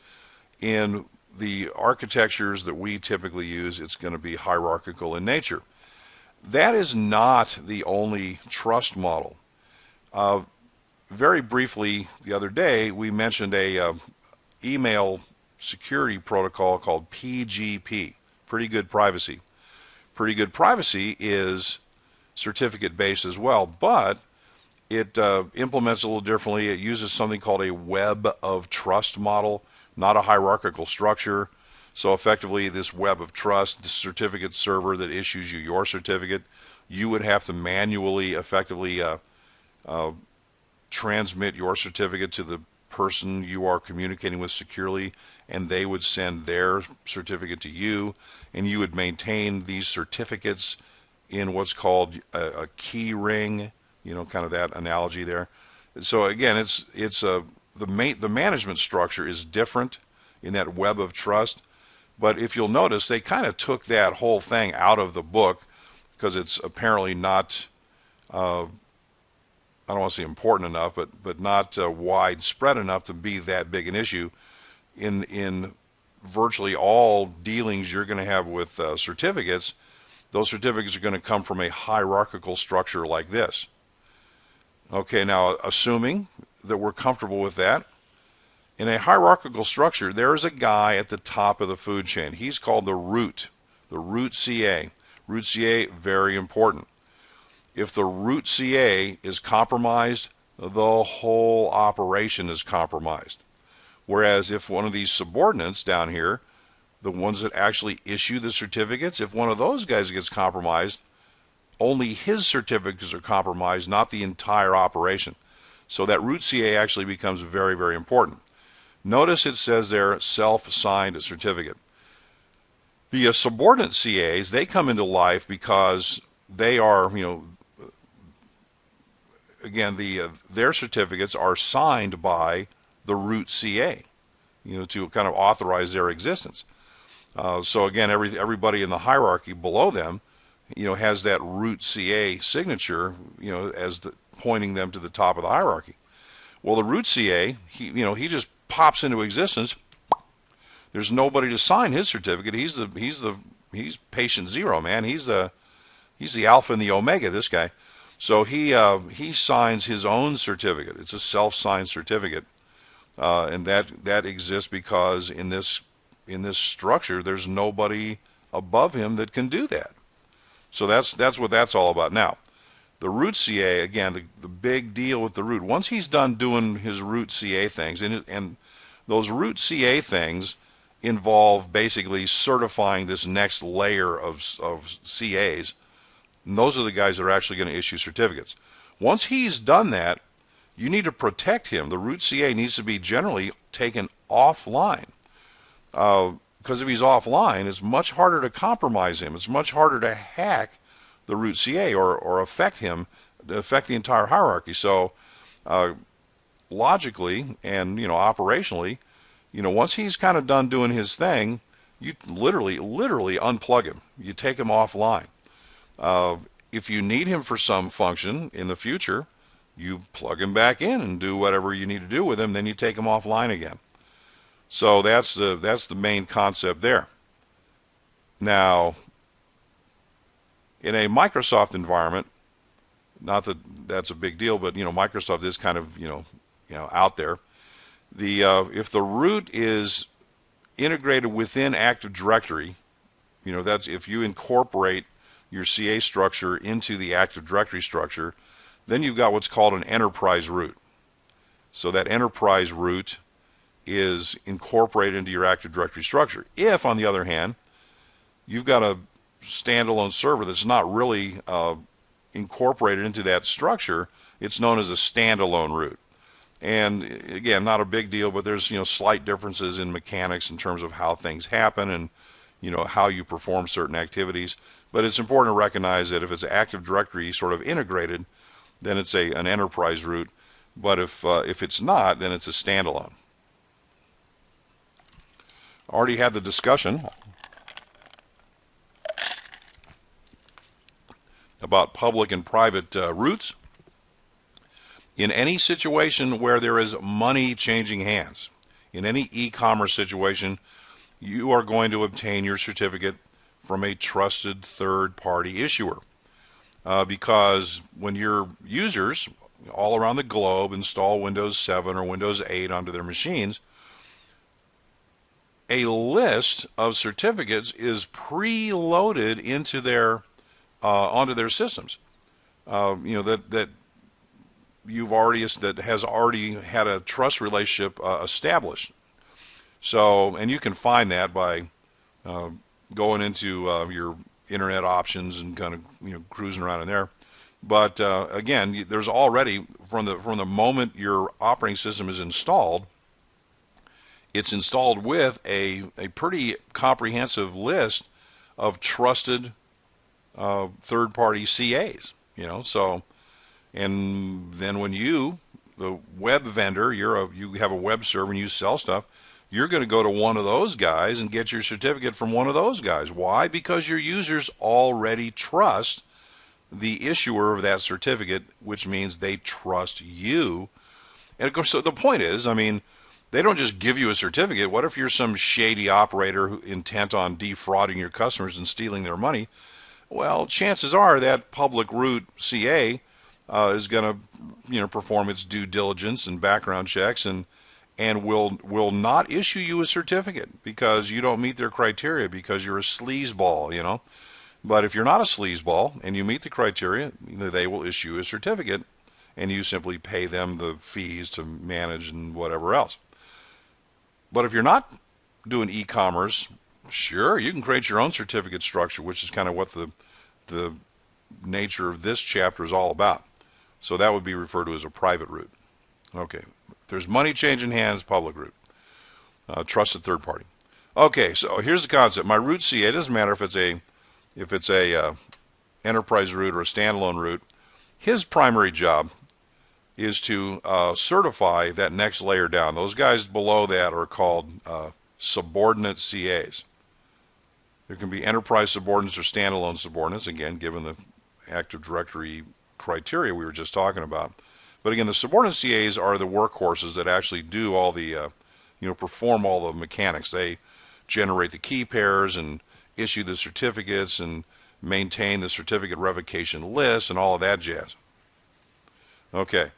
in the architectures that we typically use, it's going to be hierarchical in nature. That is not the only trust model. Very briefly, the other day, we mentioned a email security protocol called PGP, Pretty Good Privacy. Pretty Good Privacy is certificate-based as well, but it implements a little differently. It uses something called a web of trust model, not a hierarchical structure. So effectively, this web of trust, the certificate server that issues you your certificate, you would have to manually, effectively transmit your certificate to the person you are communicating with securely, and they would send their certificate to you, and you would maintain these certificates in what's called a key ring. Kind of that analogy there. So again, the management structure is different in that web of trust. But if you'll notice, they kind of took that whole thing out of the book because it's apparently not, I don't want to say important enough, but not widespread enough to be that big an issue. In virtually all dealings you're going to have with certificates, those certificates are going to come from a hierarchical structure like this. Okay, now assuming that we're comfortable with that, in a hierarchical structure, there is a guy at the top of the food chain. He's called the root CA. Root CA, very important. If the root CA is compromised, the whole operation is compromised. Whereas if one of these subordinates down here, the ones that actually issue the certificates, if one of those guys gets compromised, only his certificates are compromised, not the entire operation. So that root CA actually becomes very, very important. Notice it says there self-signed certificate. The subordinate CAs, they come into life because they are, again, their certificates are signed by the root CA, to kind of authorize their existence. So again, everybody in the hierarchy below them, has that root CA signature, as pointing them to the top of the hierarchy. Well, the root CA, he just pops into existence. There's nobody to sign his certificate. He's patient zero, man. He's the alpha and the omega, this guy. So he signs his own certificate. It's a self-signed certificate, and that exists because in this structure there's nobody above him that can do that. So that's what that's all about. Now, the root CA, again, the big deal with the root, once he's done doing his root CA things, and those root CA things involve basically certifying this next layer of CAs, and those are the guys that are actually going to issue certificates. Once he's done that, you need to protect him. The root CA needs to be generally taken offline. Because if he's offline, it's much harder to compromise him. It's much harder to hack the root CA or affect him, affect the entire hierarchy. So logically and operationally, once he's kind of done doing his thing, you literally unplug him. You take him offline. If you need him for some function in the future, you plug him back in and do whatever you need to do with him. Then you take him offline again. So that's the main concept there. Now, in a Microsoft environment, not that that's a big deal, but Microsoft is kind of out there. If the root is integrated within Active Directory, that's if you incorporate your CA structure into the Active Directory structure, then you've got what's called an enterprise root. So that enterprise root is incorporated into your Active Directory structure. If, on the other hand, you've got a standalone server that's not really incorporated into that structure, it's known as a standalone root. And again, not a big deal, but there's slight differences in mechanics in terms of how things happen and how you perform certain activities. But it's important to recognize that if it's Active Directory sort of integrated, then it's an enterprise root. But if it's not, then it's a standalone. Already had the discussion about public and private roots. In any situation where there is money changing hands, in any e-commerce situation, you are going to obtain your certificate from a trusted third-party issuer. Because when your users all around the globe install Windows 7 or Windows 8 onto their machines, a list of certificates is preloaded into their onto their systems. That has already had a trust relationship established. So, and you can find that by going into your internet options and kind of cruising around in there. But again, there's already from the moment your operating system is installed, it's installed with a pretty comprehensive list of trusted third-party CAs. So, and then when the web vendor, you have a web server and you sell stuff, you're going to go to one of those guys and get your certificate from one of those guys. Why? Because your users already trust the issuer of that certificate, which means they trust you. And of course, so the point is, they don't just give you a certificate. What if you're some shady operator intent on defrauding your customers and stealing their money? Well, chances are that public root CA is going to perform its due diligence and background checks and will not issue you a certificate because you don't meet their criteria, because you're a sleazeball, But if you're not a sleazeball and you meet the criteria, they will issue a certificate and you simply pay them the fees to manage and whatever else. But if you're not doing e-commerce, sure, you can create your own certificate structure, which is kind of what the nature of this chapter is all about. So that would be referred to as a private route. Okay, if there's money changing hands, public route, trusted third party. Okay, so here's the concept. My route CA, it doesn't matter if it's a enterprise route or a standalone route. His primary job is to certify that next layer down. Those guys below that are called subordinate CAs. There can be enterprise subordinates or standalone subordinates, again, given the Active Directory criteria we were just talking about. But again, the subordinate CAs are the workhorses that actually do all the, perform all the mechanics. They generate the key pairs and issue the certificates and maintain the certificate revocation list and all of that jazz. Okay,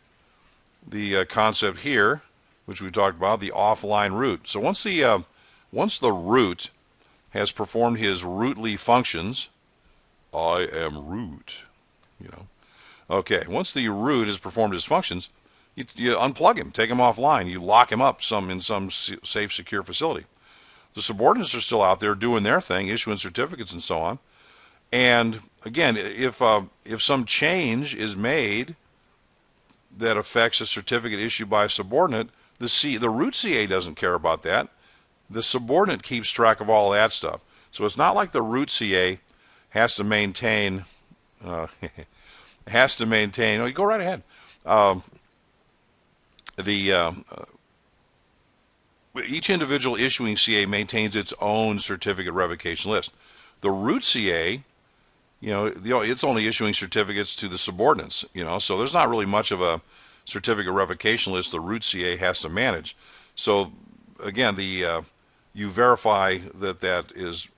the concept here, which we talked about, the offline route. So once the root has performed his rootly functions, I am root, Okay, once the root has performed his functions, you unplug him, take him offline, you lock him up in some safe, secure facility. The subordinates are still out there doing their thing, issuing certificates and so on. And again, if some change is made that affects a certificate issued by a subordinate, the root CA doesn't care about that. The subordinate keeps track of all that stuff. So it's not like the root CA has to maintain. Oh, you go right ahead. Each individual issuing CA maintains its own certificate revocation list. The root CA, it's only issuing certificates to the subordinates. So there's not really much of a certificate revocation list the root CA has to manage. So again, you verify that is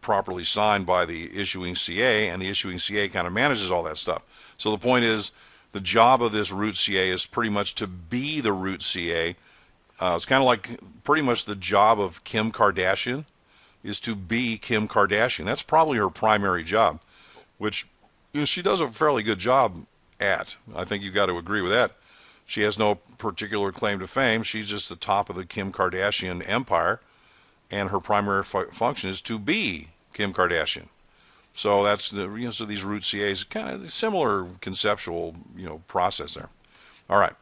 properly signed by the issuing CA, and the issuing CA kind of manages all that stuff. So the point is, the job of this root CA is pretty much to be the root CA. It's kind of like pretty much the job of Kim Kardashian is to be Kim Kardashian. That's probably her primary job, which she does a fairly good job at. I think you've got to agree with that. She has no particular claim to fame. She's just the top of the Kim Kardashian empire, and her primary function is to be Kim Kardashian. So that's so these root CAs, kind of similar conceptual process there. All right,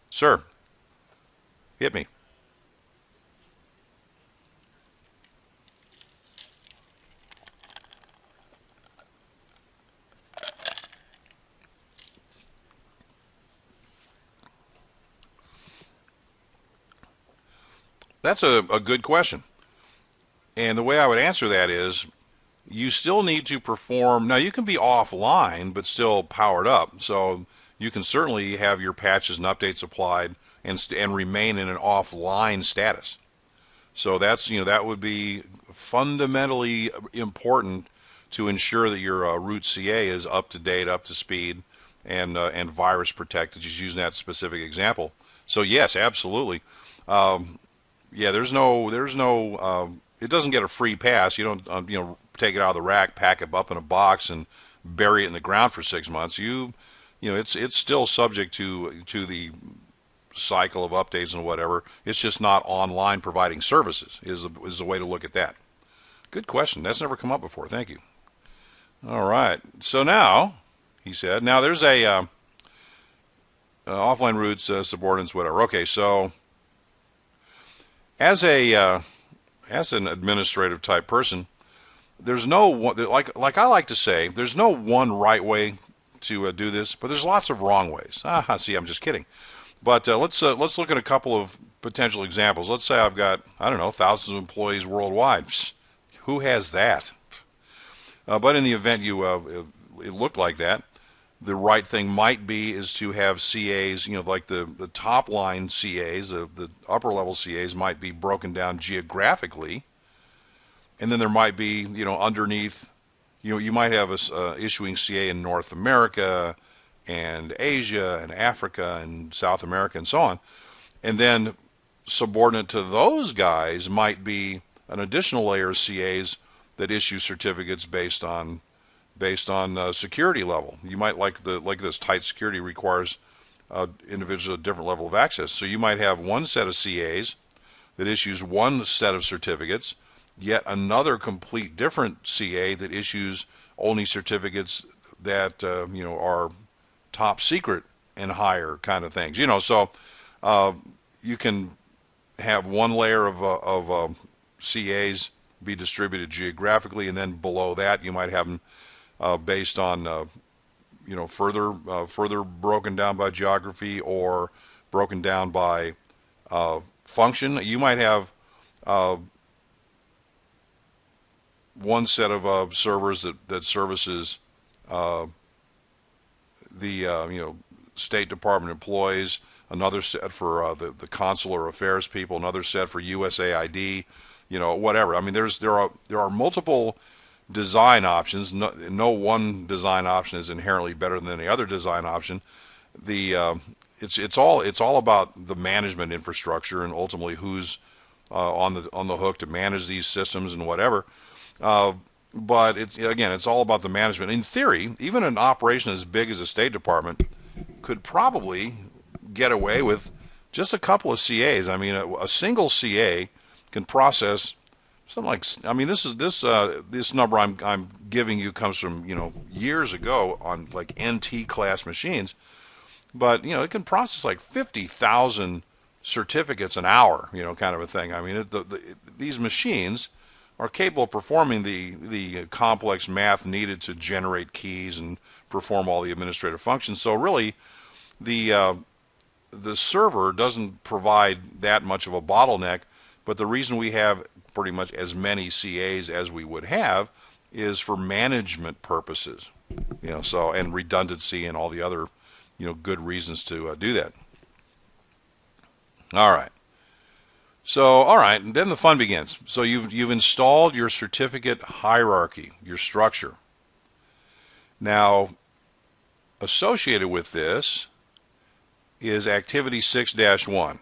sir, hit me. That's a good question. And the way I would answer that is, you still need to perform. Now, you can be offline, but still powered up. So you can certainly have your patches and updates applied and remain in an offline status. So that would be fundamentally important to ensure that your root CA is up to date, up to speed, and virus protected. Just using that specific example. So yes, absolutely. Yeah, there's no. It doesn't get a free pass. You don't take it out of the rack, pack it up in a box, and bury it in the ground for 6 months. It's still subject to the cycle of updates and whatever. It's just not online providing services is the way to look at that. Good question. That's never come up before. Thank you. All right. So now, he said, now there's a offline routes, subordinates, whatever. Okay, so as an administrative type person, there's no one, like I like to say, there's no one right way to do this, but there's lots of wrong ways. See, I'm just kidding. But let's look at a couple of potential examples. Let's say I've got, I don't know, thousands of employees worldwide. Psst, who has that? But in the event it looked like that, the right thing might be is to have CAs, like the top line CAs, the upper level CAs might be broken down geographically, and then there might be, underneath, you might have a issuing CA in North America and Asia and Africa and South America and so on, and then subordinate to those guys might be an additional layer of CAs that issue certificates based on security level. You might like this tight security requires individuals at a different level of access. So you might have one set of CAs that issues one set of certificates, yet another complete different CA that issues only certificates that are top secret and higher kind of things. So you can have one layer of CAs be distributed geographically, and then below that you might have them based on further broken down by geography or broken down by function. You might have one set of servers that services the State Department employees, another set for the consular affairs people, another set for USAID, whatever. I mean, there are multiple design options. No one design option is inherently better than any other design option. It's all about the management infrastructure and ultimately who's on the hook to manage these systems and whatever. But it's all about the management. In theory, even an operation as big as the State Department could probably get away with just a couple of CAs. I mean, a single CA can process something like, I mean, this number I'm giving you comes from years ago on like NT class machines, but it can process like 50,000 certificates an hour, kind of a thing. I mean, these machines are capable of performing the complex math needed to generate keys and perform all the administrative functions. So really, the server doesn't provide that much of a bottleneck, but the reason we have pretty much as many CAs as we would have is for management purposes, and redundancy and all the other good reasons to do that. All right. So, all right, and then the fun begins. So you've installed your certificate hierarchy, your structure. Now, associated with this is activity 6-1.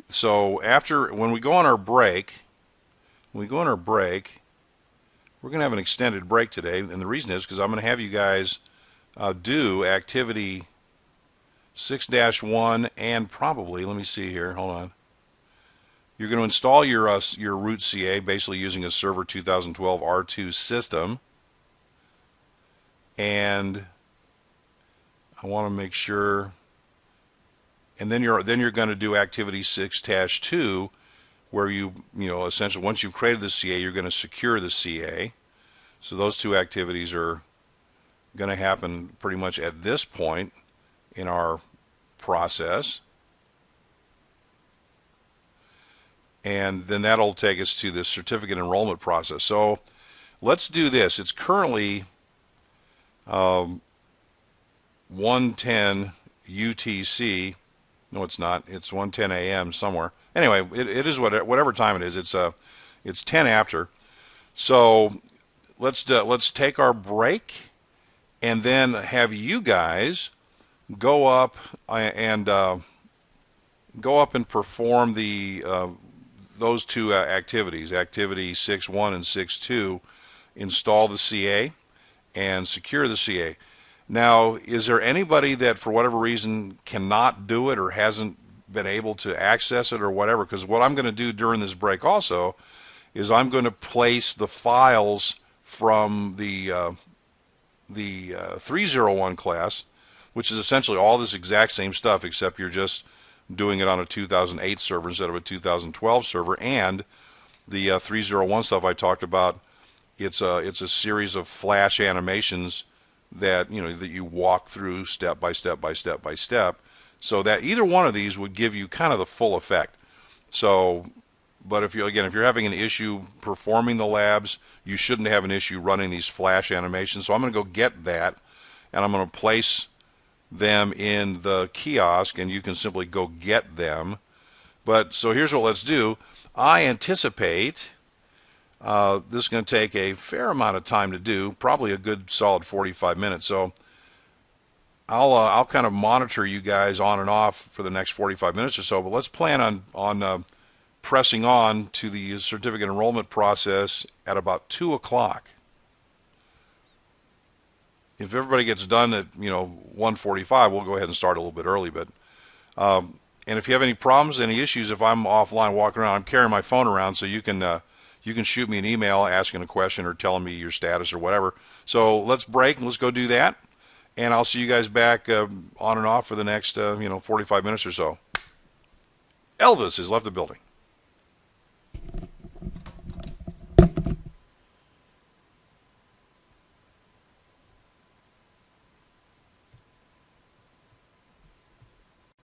So when we go on our break, we're going to have an extended break today, and the reason is because I'm going to have you guys do activity 6-1 and probably, let me see here, hold on. You're going to install your root CA, basically using a Server 2012 R2 system. And I want to make sure. And then you're going to do activity 6-2, where essentially once you've created the CA, you're going to secure the CA. So those two activities are going to happen pretty much at this point in our process. And then that'll take us to the certificate enrollment process. So let's do this. It's currently 1:10 UTC. No, it's not. It's 1:10 a.m. somewhere. Anyway, it is whatever time it is. It's 10 after. So let's take our break, and then have you guys go up and perform those two activities, activity 6-1 and 6-2, install the CA and secure the CA. Now, is there anybody that for whatever reason cannot do it or hasn't been able to access it or whatever? Because what I'm going to do during this break also is I'm going to place the files from the 301 class, which is essentially all this exact same stuff, except you're just doing it on a 2008 server instead of a 2012 server, and the 301 stuff I talked about. It's a series of flash animations that that you walk through step by step by step by step, so that either one of these would give you kind of the full effect. So, but if you're having an issue performing the labs, you shouldn't have an issue running these flash animations. So I'm going to go get that, and I'm going to place them in the kiosk, and you can simply go get them. But so here's what let's do. I anticipate this is going to take a fair amount of time to do, probably a good solid 45 minutes. So I'll kind of monitor you guys on and off for the next 45 minutes or so. But let's plan on pressing on to the certificate enrollment process at about 2 o'clock. if everybody gets done at 1:45, we'll go ahead and start a little bit early. But and if you have any problems, any issues, if I'm offline walking around, I'm carrying my phone around, so you can shoot me an email asking a question or telling me your status or whatever. So let's break and let's go do that. And I'll see you guys back on and off for the next 45 minutes or so. Elvis has left the building.